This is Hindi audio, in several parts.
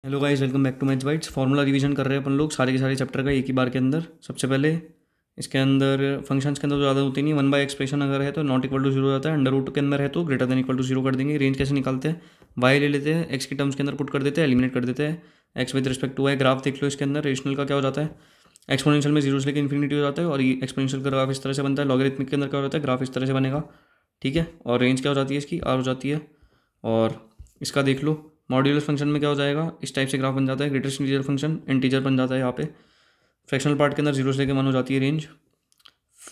Hello guys, welcome back to maths bytes. Formula revision कर रहे हैं अपन लोग सारे के सारे चैप्टर का एक ही बार के अंदर। सबसे पहले इसके अंदर फंक्शंस के अंदर तो ज़्यादा होती नहीं, वन बाय एक्सप्रेशन अगर है तो नॉट इक्वल टू जीरो हो जाता है, अंडर रूट के अंदर है तो greater than equal to zero कर देंगे। रेंज कैसे निकालते हैं, वाई ले लेते हैं, एक्स की टर्म्स के अंदर पुट कर देते हैं, एलिमिनेट कर देते हैं x with respect to y. Graph देख लो, इसके अंदर रेशनल का क्या हो जाता है, एक्सपोनेंशियल में जीरो से लेकर इन्फिनिटी हो जाता है, और ये एक्सपोनेंशियल का ग्राफ इस तरह से बनता है। लॉगरिथमिक के अंदर क्या हो जाता है, ग्राफ इस तरह से बनेगा, ठीक है। और रेंज क्या हो जाती है इसकी, आर हो जाती है। और इसका देख लो, मॉड्यूलस फंक्शन में क्या हो जाएगा, इस टाइप से ग्राफ बन जाता है। ग्रेटेस्ट इंटीजर फंक्शन इंटीजर बन जाता है यहाँ पे। फ्रैक्शनल पार्ट के अंदर जीरो से लेकर वन हो जाती है रेंज।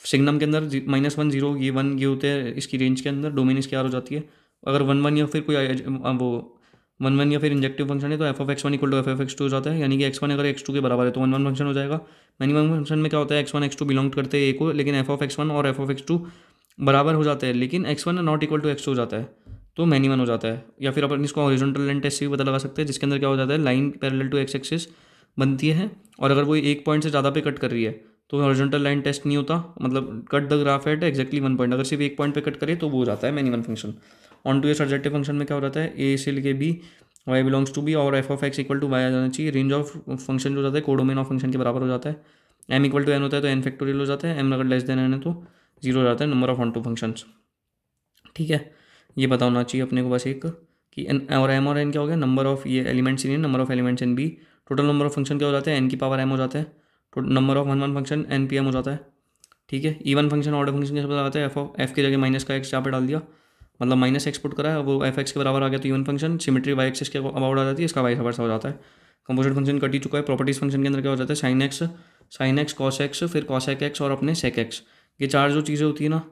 सिग्नम के अंदर -1 0 ये होते हैं इसकी रेंज के अंदर। डोमेन इसकी आर हो जाती है। अगर वन वन या फिर कोई वो वन वन या फिर इंजेक्टिव फंक्शन है तो f of x one equal to f of x two हो जाता है। यानी कि एक्स वन अगर एक्स टू के बराबर है तो वन वन फंक्शन हो जाएगा। मिनिमम फंक्शन में क्या होता है, x one x two belong करते हैं ए को, लेकिन एफ ऑफ एक्स वन और एफ ऑफ एक्स टू बराबर हो जाते हैं, लेकिन x one not equal to x two हो जाता है तो मैनी वन हो जाता है। या फिर अपन इसको हॉरिजॉन्टल लाइन टेस्ट से भी पता लगा सकते हैं, जिसके अंदर क्या हो जाता है, line parallel to x axis बनती है, और अगर वो एक पॉइंट से ज़्यादा पे कट कर रही है तो हॉरिजॉन्टल लाइन टेस्ट नहीं होता, मतलब cut the graph at exactly one point. अगर सिर्फ एक पॉइंट पे कट करे तो वो हो जाता है many one function. Onto a surjective function में क्या हो जाता है, ए से लेके B, Y belongs to B, और F of X equal to Y आ जाना चाहिए। रेंज ऑफ फंक्शन जो होता है कोडोमेन ऑफ फंक्शन के बराबर हो जाता है। एम इक्वल टू एन होता है तो एन फैक्टोरियल हो जाता है। एम अगर लेस देन एन है तो जीरो हो जाता है, number of onto functions, ठीक है। ये पता होना चाहिए अपने को बस एक, कि एन और एन क्या हो गया, नंबर ऑफ ये elements in n, number of elements in B. Total number of function क्या हो जाता है, एन की पावर एम हो जाता है। Number of one one function n P m हो जाता है, ठीक है। इवन फंक्शन ऑर्डर फंक्शन कैसे पता आता है, एफ की जगह माइनस का एक्स यहाँ पे डाल दिया, मतलब माइनस एक्स पुट करा है, वो एफ एक्स के बराबर आ गया तो even function. Symmetry y axis के अबाउट आ जाती है, इसका वाई वर्सा हो जाता है। कंपोजिट फंक्शन कट ही चुका है। प्रॉपर्टीज फंक्शन के अंदर क्या हो जाता है, साइन एक्स कॉस एक्स, फिर कॉसेक एक्स और अपने सेक एक्स। ये चार जो चीज़ें होती है ना,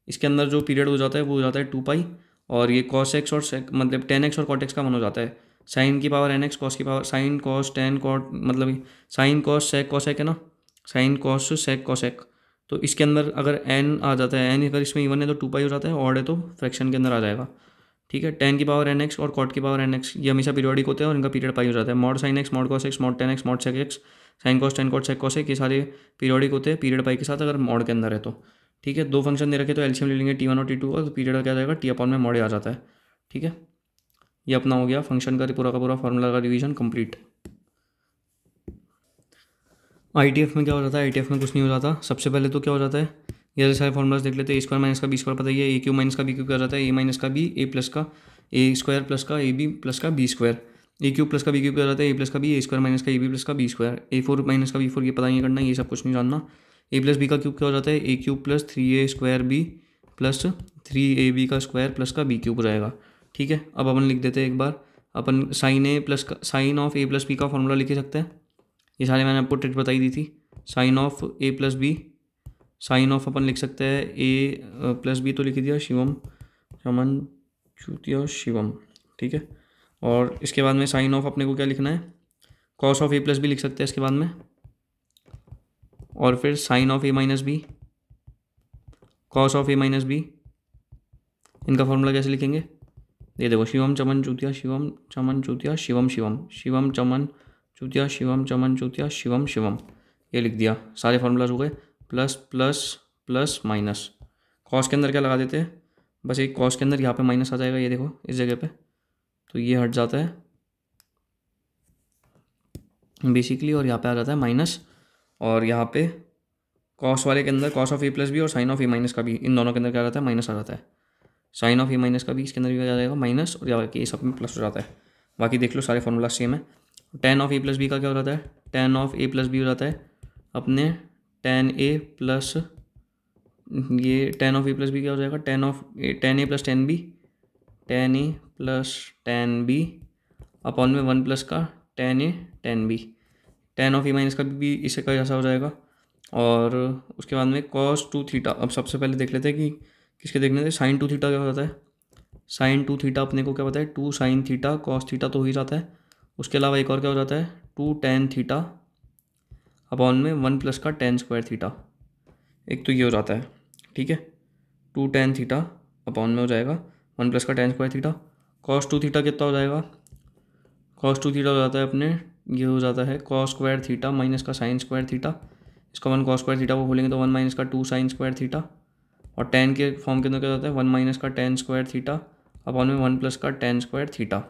इसके अंदर जो पीरियड हो जाता है वो हो जाता है 2 पाई, और ये कॉस एक्स और सेक मतलब टेन एक्स और कॉट एक्स का वन हो जाता है। साइन की पावर एन एक्स, कॉस की power sine cos tan cot, मतलब साइन कॉस सेक कॉसेक है ना, साइन कॉस सेक कॉसेक। तो इसके अंदर अगर एन आ जाता है, एन अगर इसमें इवन है तो 2 पाई हो जाता है, ऑड है तो फ्रैक्शन के अंदर आ जाएगा, ठीक है। टेन की पावर एन एक्स और कॉट की पावर एन एक्स ये हमेशा पीरियोडिक होते हैं और इनका पीरियड पाई हो जाता है। Mod sine x, mod cos x, mod tan x, mod sec x, sine cos tan cot sec cos ये सारे पीरियोडिक होते हैं पीरियड पाई के साथ, अगर मॉड के अंदर है तो, ठीक है। दो फंक्शन दे रखे तो एलसीएम ले लेंगे टी वन और टी टू का, तो पीरियड क्या जाएगा, टी अपॉन में मॉड आ जाता है, ठीक है। ये अपना हो गया फंक्शन का पूरा फार्मूला का रिवीजन कंप्लीट। आईटीएफ में क्या हो जाता है, आईटीएफ में कुछ नहीं हो जाता। सबसे पहले तो क्या हो जाता है, ये सारे फॉर्मुलाज देख लेते हैं। ए स्क्वायर माइनस का बी स्क्वायर पता ही है, ए क्यू माइनस का बी क्यू क्या हो जाता है, ए माइनस का बी, ए प्लस का ए स्क्वायर प्लस का ए बी प्लस का बी स्क्वायर। ए क्यू प्लस का बी क्यू क्या हो जाता है, ए प्लस का बी, ए स्क्वायर माइनस का ए बी प्लस का बी स्क्वायर। ए फोर माइनस का बी फोर ये पता नहीं करना, ये सब कुछ नहीं जानना। ए प्लस बी का क्यूब क्या हो जाता है, A cube plus 3a square B plus 3ab का स्क्वायर प्लस का बी क्यूब हो जाएगा, ठीक है। अब अपन लिख देते हैं एक बार, अपन साइन ए प्लस का sine of A plus B का फॉर्मूला लिख सकते हैं। ये सारे मैंने आपको ट्रिक बताई दी थी। Sine of A plus B, sine of अपन लिख सकते हैं ए प्लस बी तो लिख दिया, शिवम चमन चूतिया शिवम, ठीक है। और इसके बाद में साइन ऑफ अपने को क्या लिखना है, cos of A plus B लिख सकते हैं इसके बाद में, और फिर sine of A minus B, cos of A minus B. इनका फॉर्मूला कैसे लिखेंगे, ये देखो, शिवम चमन चूतिया शिवम चमन चूतिया शिवम शिवम, शिवम चमन चूतिया शिवम चमन चूतिया शिवम शिवम। ये लिख दिया, सारे फार्मूलाज हो गए। Plus plus plus minus, cos के अंदर क्या लगा देते हैं, बस एक कॉस के अंदर यहाँ पे माइनस आ जाएगा, ये देखो इस जगह पे, तो ये हट जाता है बेसिकली, और यहाँ पे आ जाता है माइनस। और यहाँ पे कॉस वाले के अंदर cos of A plus B और साइन ऑफ ए माइनस का भी, इन दोनों के अंदर क्या आ जाता है, माइनस आ जाता है। साइन ऑफ ए माइनस का भी इसके अंदर भी आ जाएगा माइनस, और यहाँ ये सब में प्लस हो जाता है। बाकी देख लो सारे फॉर्मूला सेम है। Tan of A plus B का क्या हो जाता है, tan of A plus B हो जाता है अपने टेन ए प्लस, ये tan of A plus B क्या हो जाएगा, tan A plus tan B, tan A plus tan B upon में वन प्लस का tan A tan B. Tan of A minus का भी इससे का जैसा हो जाएगा। और उसके बाद में कॉस टू थीटा। अब सबसे पहले देख लेते हैं कि किसके देखने थे, साइन टू थीटा क्या होता है, साइन टू थीटा अपने को क्या पता है, two sine theta cos theta तो हो ही जाता है। उसके अलावा एक और क्या हो जाता है, टू टेन थीटा अपॉन में वन प्लस का टेन स्क्वायर थीटा, एक तो ये हो जाता है, ठीक है। टू टेन थीटा अपॉन में हो जाएगा वन प्लस का tan square theta. Cos two theta कितना हो जाएगा, कॉस टू थीटा हो जाता है अपने, ये हो जाता है कॉस स्क्वायर थीटा माइनस का साइन स्क्वायर थीटा। इसका वन कॉस स्क्वायर थीटा को खोलेंगे तो वन माइनस का टू साइन स्क्वायर थीटा, और टेन के फॉर्म के अंदर क्या होता है, वन माइनस का टेन स्क्वायर थीटा अपॉन में वन प्लस का टेन स्क्वायर थीटा,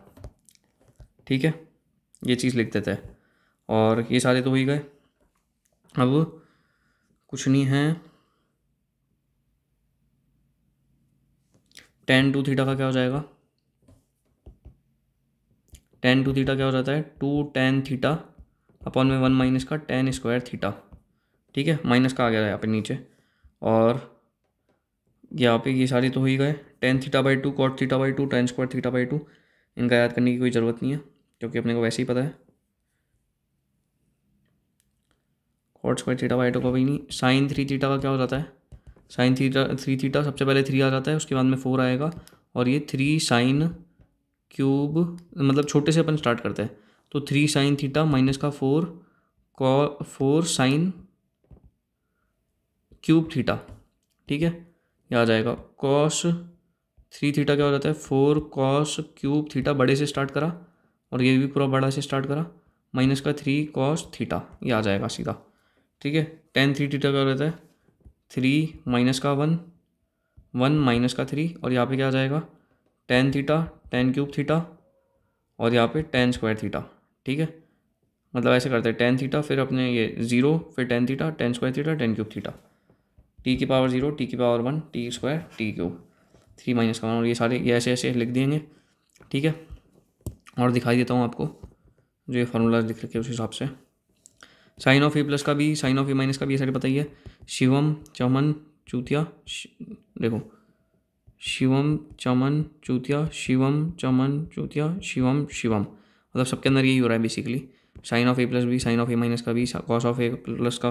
ठीक है। ये चीज़ लिख देते हैं। और ये सारे तो हो ही गए। अब कुछ नहीं है, tan टू थीटा का क्या हो जाएगा, tan टू थीटा क्या हो जाता है, 2 tan थीटा अपॉन में 1 माइनस का tan स्क्वायर थीटा। ठीक है, माइनस का आ गया यहाँ पे नीचे। और यहाँ पे ये सारे तो हो ही गए, tan theta by 2 cot theta by 2 tan square theta by 2। इनका याद करने की कोई ज़रूरत नहीं है क्योंकि अपने को वैसे ही पता है। cot स्क्वायर थीटा बाई 2 का भी नहीं। sin 3 थीटा का क्या हो जाता है, sin थीटा 3 थीटा सबसे पहले 3 आ जाता है, उसके बाद में 4 आएगा और ये 3 sin क्यूब, मतलब छोटे से अपन स्टार्ट करते हैं। तो 3 sin थीटा माइनस का 4 sin क्यूब थीटा। ठीक है, ये आ जाएगा। cos 3 थीटा क्या हो जाता है, 4 cos क्यूब थीटा, बड़े से स्टार्ट करा और ये भी पूरा बड़ा से स्टार्ट करा, माइनस का 3 cos थीटा, ये आ जाएगा सीधा। ठीक है, tan 3 थीटा क्या हो जाता है, 3 माइनस का 1 1 माइनस का 3, और यहाँ पे क्या आ जाएगा, tan theta tan cube theta और यहाँ पे tan स्क्वायर थीटा। ठीक है, मतलब ऐसे करते हैं, tan थीटा फिर अपने ये 0 फिर tan theta tan square theta tan cube theta, t की पावर 0 t की power 1 t square t cube 3 minus का 1, और ये सारे ये ऐसे ऐसे लिख देंगे। ठीक है, और दिखाई देता हूँ आपको जो ये फार्मूला लिख रखे उस हिसाब से। साइन ऑफ ए प्लस का भी, साइन ऑफ ए माइनस का भी, ये सारे बताइए। शिवम चमन चूतिया, देखो शिवम चमन चूतिया, शिवम चमन चूतिया, शिवम शिवम, मतलब सबके अंदर यही हो रहा है basically. Sine of A plus B, sine of A minus का भी, कॉस ऑफ ए प्लस का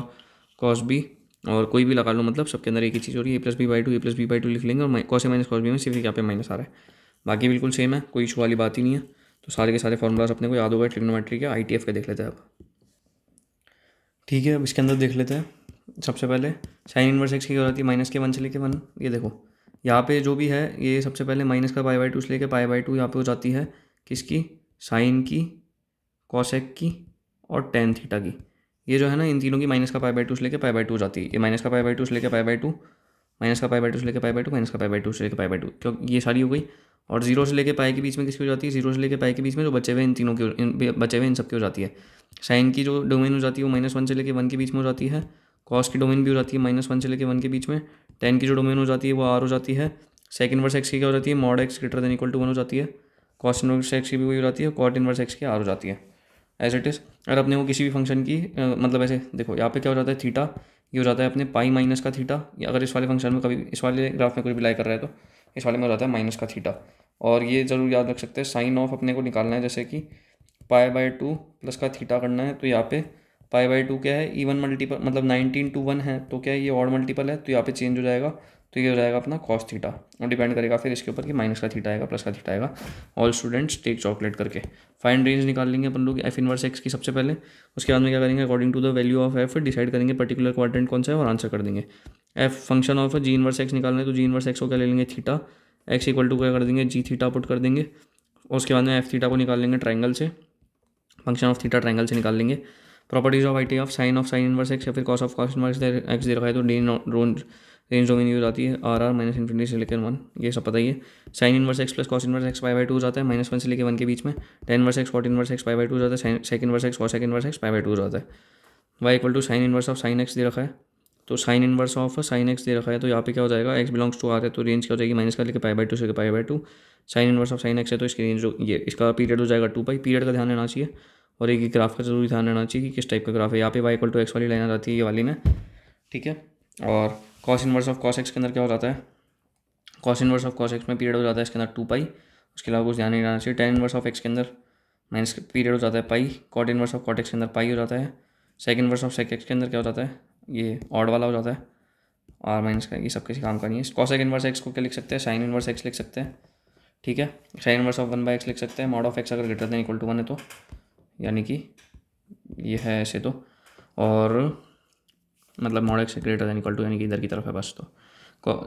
कॉस बी, और कोई भी लगा लो, मतलब सबके अंदर एक ही चीज़ हो रही है। A plus B by two, A plus B by two लिख लेंगे, और cos A minus cos B में सिर्फ यहाँ पे माइनस आ रहा है, बाकी बिल्कुल सेम है, कोई इशू वाली बात ही नहीं है। तो सारे के सारे फॉर्मूलाज अपने को याद हो गए ट्रिग्नोमेट्री के, ITF के देख लेते हैं अब। ठीक है, अब इसके अंदर देख लेते हैं। सबसे पहले साइन इनवर्स एक्स की क्या होती है, माइनस के 1 से लेके 1। ये देखो यहाँ पे जो भी है, ये सबसे पहले माइनस का पाई बाई 2 से लेके पाई बाई 2 यहाँ पे हो जाती है किसकी, साइन की, कॉसेक की और टेन थीटा की। ये जो है ना, इन तीनों की माइनस का पाई बाई 2 से लेके पाई बाई 2 हो जाती है। ये माइनस का पाई बाई 2 से लेके पाई बाई 2, माइनस का पाई बाई 2 से लेके पाई बाई 2, माइनस का पाई बाई 2 से लेके पाई बाई 2, क्योंकि ये सारी हो गई। और 0 से लेके पाई के बीच में किसकी हो जाती है, 0 से लेके पाई के बीच में जो बचे हुए इन तीनों की, बचे हुए इन सब की हो जाती है। साइन की जो डोमेन हो जाती है वो -1 से लेके 1 के बीच में हो जाती है। कॉस की डोमेन भी हो जाती है -1 से लेके 1 के बीच में। टेन की जो डोमेन हो जाती है वो R हो जाती है। सेक इनवर्स एक्स की क्या हो जाती है, mod x greater than equal to 1 हो जाती है। कॉस इनवर्स एक्स की भी वही हो जाती है, कॉट इनवर्स एक्स की R हो जाती है, एज इट इज़। अगर अपने को किसी भी फंक्शन की मतलब ऐसे देखो, यहाँ पे क्या हो जाता है, थीटा ये हो जाता है अपने पाई माइनस का थीटा, या अगर इस वाले फंक्शन में कभी इस वाले ग्राफ में कोई भी लाई कर रहा है तो इस वाले में हो जाता है माइनस का थीटा। और ये ज़रूर याद रख सकते हैं, साइन ऑफ अपने को निकालना है, जैसे कि पाई बाई 2 प्लस का थीटा करना है, तो यहाँ पे पाई बाई 2 क्या है, इवन मल्टीपल, मतलब 19 to 1 है, तो क्या है ये ऑड मल्टीपल है, तो यहाँ पे चेंज हो जाएगा, तो ये हो जाएगा अपना कॉस थीटा। और डिपेंड करेगा फिर इसके ऊपर कि माइनस का थीटा आएगा प्लस का थीटा आएगा। ऑल स्टूडेंट्स टेक चॉकलेट करके फाइंड रेंज निकाल लेंगे अपन लोग एफ इनवर्स एक्स की सबसे पहले। उसके बाद में क्या करेंगे, according to the value of f decide करेंगे पर्टिकुलर क्वाड्रेंट कौन सा है और आंसर कर देंगे। F function of g inverse x निकालना है, तो जी इनवर्स एक्स को क्या ले लेंगे, थीटा, एक्स इक्वल टू क्या कर देंगे, जी थीटा पुट कर देंगे। और उसके बाद में एफ थीटा को निकाल लेंगे ट्राइंगल से, फंक्शन ऑफ थीटा ट्राइंगल से निकाल लेंगे। Properties of IT of sine inverse x या फिर कॉस इनवर्स एक्स दे रखा है, तो रेंज डोमेन हो जाती है R माइनस इन्फिनिटी से लेकर 1, ये सब पता ही है। Sign inverse x plus cos inverse X pi by 2 हो जाता है -1 से लेकर 1 के बीच में। Tan inverse x cot inverse X pi by 2 हो जाता है। Sec inverse X cos inverse X pi by 2 हो जाता है। y equal to sine inverse of sine X दे रखा है, तो sine inverse of sine X दे रखा है, तो यहाँ पे क्या हो जाएगा, x बिलोंग्स टू R है, तो रेंज क्या हो जाएगी, माइनस का लेकर पाई बाई 2 से लेकर पाई by 2। Sign inverse of sine x है, तो इसकी रेंज जो ये इसका पीरियड हो जाएगा 2 पाई। पीरियड का ध्यान रहना चाहिए, और एक ग्राफ का जरूरी ध्यान रहना चाहिए कि किस टाइप का ग्राफ है। यहाँ पे y इक्वल टू एक्स वाली लाइन आ जाती है, ये वाली में, ठीक है। और cos inverse of cos x के अंदर क्या हो जाता है, cos inverse of cos x में पीरियड हो जाता है इसके अंदर 2 पाई, उसके अलावा कुछ ध्यान नहीं रहना चाहिए। टेन इनवर्स ऑफ एक्स के अंदर माइनस पीरियड हो जाता है pi. Cot inverse of cot X के अंदर पाई हो जाता है। Sec inverse of sec X के अंदर क्या हो जाता है, ये ऑड वाला हो जाता है, R माइनस का, ये सब किसी काम का नहीं है। कॉसेक इनवर्स एक्स को क्या लिख सकते हैं, साइन इनवर्स एक्स लिख सकते हैं, ठीक है। साइन इनवर्स ऑफ 1/x लिख सकते हैं, मॉड ऑफ एक्स अगर ग्रेटर देन इक्वल टू 1 है तो, यानी कि ये है ऐसे तो, और मतलब mod x greater than equal to यानी कि इधर की तरफ है बस। तो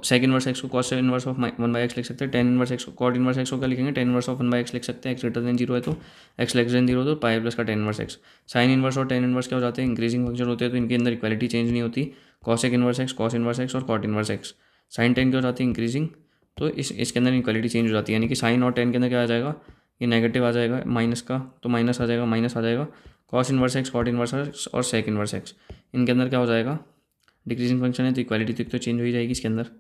सेक इनवर्स एक्स को कॉस इनवर्स ऑफ 1/x लिख सकते हैं। टेन इनवर्स एक्स को कॉट इनवर्स एक्स को क्या लिखेंगे, टेन इनवर्स ऑफ 1/x लिख सकते हैं। एक्स ग्रेटर देन 0 है तो, एक्स लेस देन 0 तो पाई प्लस का tan inverse X. Sine inverse और टेन इनवर्स क्या हो जाते हैं, इंक्रीजिंग फंक्शन होते हैं, तो इनके अंदर इक्वालिटी चेंज नहीं होती। Cosec inverse X, cos inverse x और cot inverse X. Sine tan क्या हो जाती है, इंक्रीजिंग, तो इसके अंदर इक्वालिटी चेंज हो जाती है, यानी कि साइन और टेन के अंदर क्या आ जाएगा, ये नेगेटिव आ जाएगा माइनस का, तो माइनस आ जाएगा, माइनस आ जाएगा, cos inverse x, cot inverse x और सेक इनवर्स एक्स, इनके अंदर क्या हो जाएगा, डिक्रीजिंग फंक्शन है तो इक्वालिटी तो चेंज हो ही जाएगी इसके अंदर।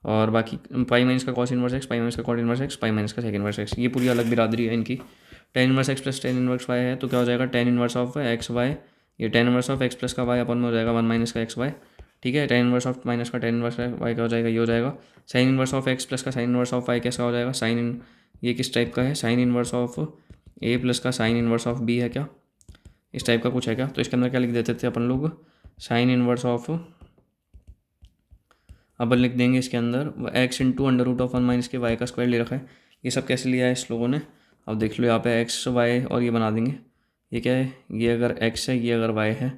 और बाकी पाई माइनस का cos inverse X, pi minus का cot inverse X, pi minus का सेक इनवर्स एक्स, ये पूरी अलग बिरादरी है इनकी। Tan inverse x plus tan inverse Y है तो क्या हो जाएगा, tan inverse of X Y, ये tan inverse of x plus का वाई अपन में हो जाएगा वन माइनस का एक्स वाई, ठीक है। टेन इनवर्स ऑफ माइनस का टेन इनवर्स वाई क्या हो जाएगा, ये हो जाएगा। Sine inverse of x plus का साइन इनवर्स ऑफ वाई कैसा हो जाएगा, साइन इन, ये किस टाइप का है, sign inverse of A plus का साइन इनवर्स ऑफ बी है क्या, इस टाइप का कुछ है क्या। तो इसके अंदर क्या लिख देते थे अपन लोग, साइन इनवर्स ऑफ, अपन लिख देंगे इसके अंदर x into under root of one minus के वाई का स्क्वायर ले रखा है। ये सब कैसे लिया है इस लोगों ने, अब देख लो यहाँ पे एक्स वाई और ये बना देंगे, ये क्या है, ये अगर एक्स है ये अगर वाई है,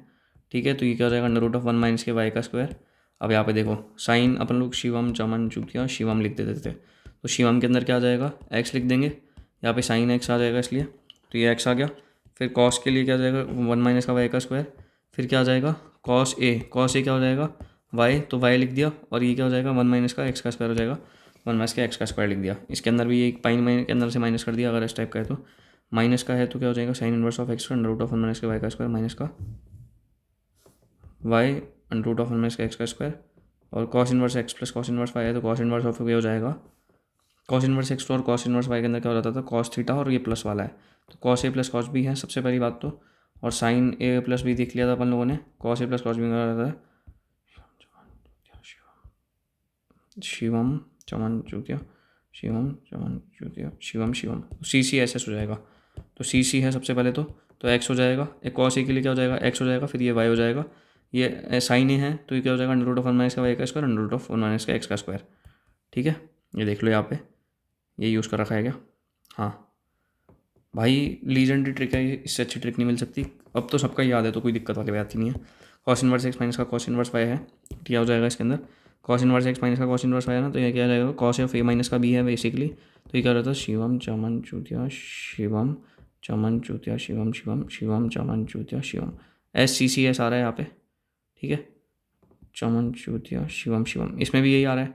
ठीक है, तो ये क्या हो जाएगा under root of one minus के वाई का स्क्वायर। अब यहाँ पे देखो साइन अपन लोग शिवम चमन चूतिया शिवम लिख देते थे, तो शिवम के अंदर क्या आ जाएगा, एक्स लिख देंगे, यहाँ पे साइन एक्स आ जाएगा इसलिए, तो ये एक्स आ गया। फिर कॉस के लिए क्या आ जाएगा, वन माइनस का वाई का स्क्वायर, फिर क्या आ जाएगा कॉस ए, कॉस ए क्या हो जाएगा वाई, तो वाई लिख दिया, और ये क्या हो जाएगा वन माइनस का एक्स का स्क्वायर हो जाएगा, वन माइनस का एक्स का स्क्वायर लिख दिया। इसके अंदर भी एक पाइन माइन के अंदर से माइनस कर दिया, अगर इस टाइप का है तो माइनस का है तो क्या हो जाएगा, sine inverse of x under root of one minus के वाई का स्क्वायर माइनस का y under root of one minus का एक्स का स्क्वायर, और cos inverse x plus cos inverse Y है तो कॉस इनवर्स ऑफ ये हो जाएगा, कॉस इनवर्स एक्स और कॉस इनवर्स वाई के अंदर क्या हो जाता था, कॉस थीटा, और ये प्लस वाला है तो cos A plus cos B है सबसे पहली बात तो, और साइन ए प्लस बी देख लिया था अपन लोगों ने, cos A plus cos B का रहता है शिवम चमन चूतिया शिवम चमन चूतिया शिवम शिवम, सी सी एस एस हो जाएगा, तो सी सी है सबसे पहले तो एक्स हो जाएगा, एक कॉस ए के लिए क्या हो जाएगा एक्स हो जाएगा, फिर ये वाई हो जाएगा, ये साइन ए है तो ये क्या हो जाएगा under root of one minus का वाई का square under root of one minus का एक्स का स्क्वायर, ठीक है। ये देख लो यहाँ पे ये यूज़ कर रखा है क्या, हाँ भाई लीजेंडरी ट्रिक है ये, इससे अच्छी ट्रिक नहीं मिल सकती, अब तो सबका याद है तो कोई दिक्कत वाली बात ही नहीं है। कॉस इनवर्स एक्स माइनस का कॉस इनवर्स वाई है, क्या हो जाएगा इसके अंदर, कॉस इनवर्स एक्स माइनस का कॉस इनवर्स वाई है ना, तो ये क्या जाएगा कॉस ऑफ ए माइनस का बी है बेसिकली, तो ये क्या रहता है शिवम चमन चूतिया शिवम चमन चूतिया शिवम शिवम शिवम चमन चूतिया Shivam, S C C S आ रहा है यहाँ पे, ठीक है, चमन चूतिया शिवम शिवम, इसमें भी यही आ रहा है,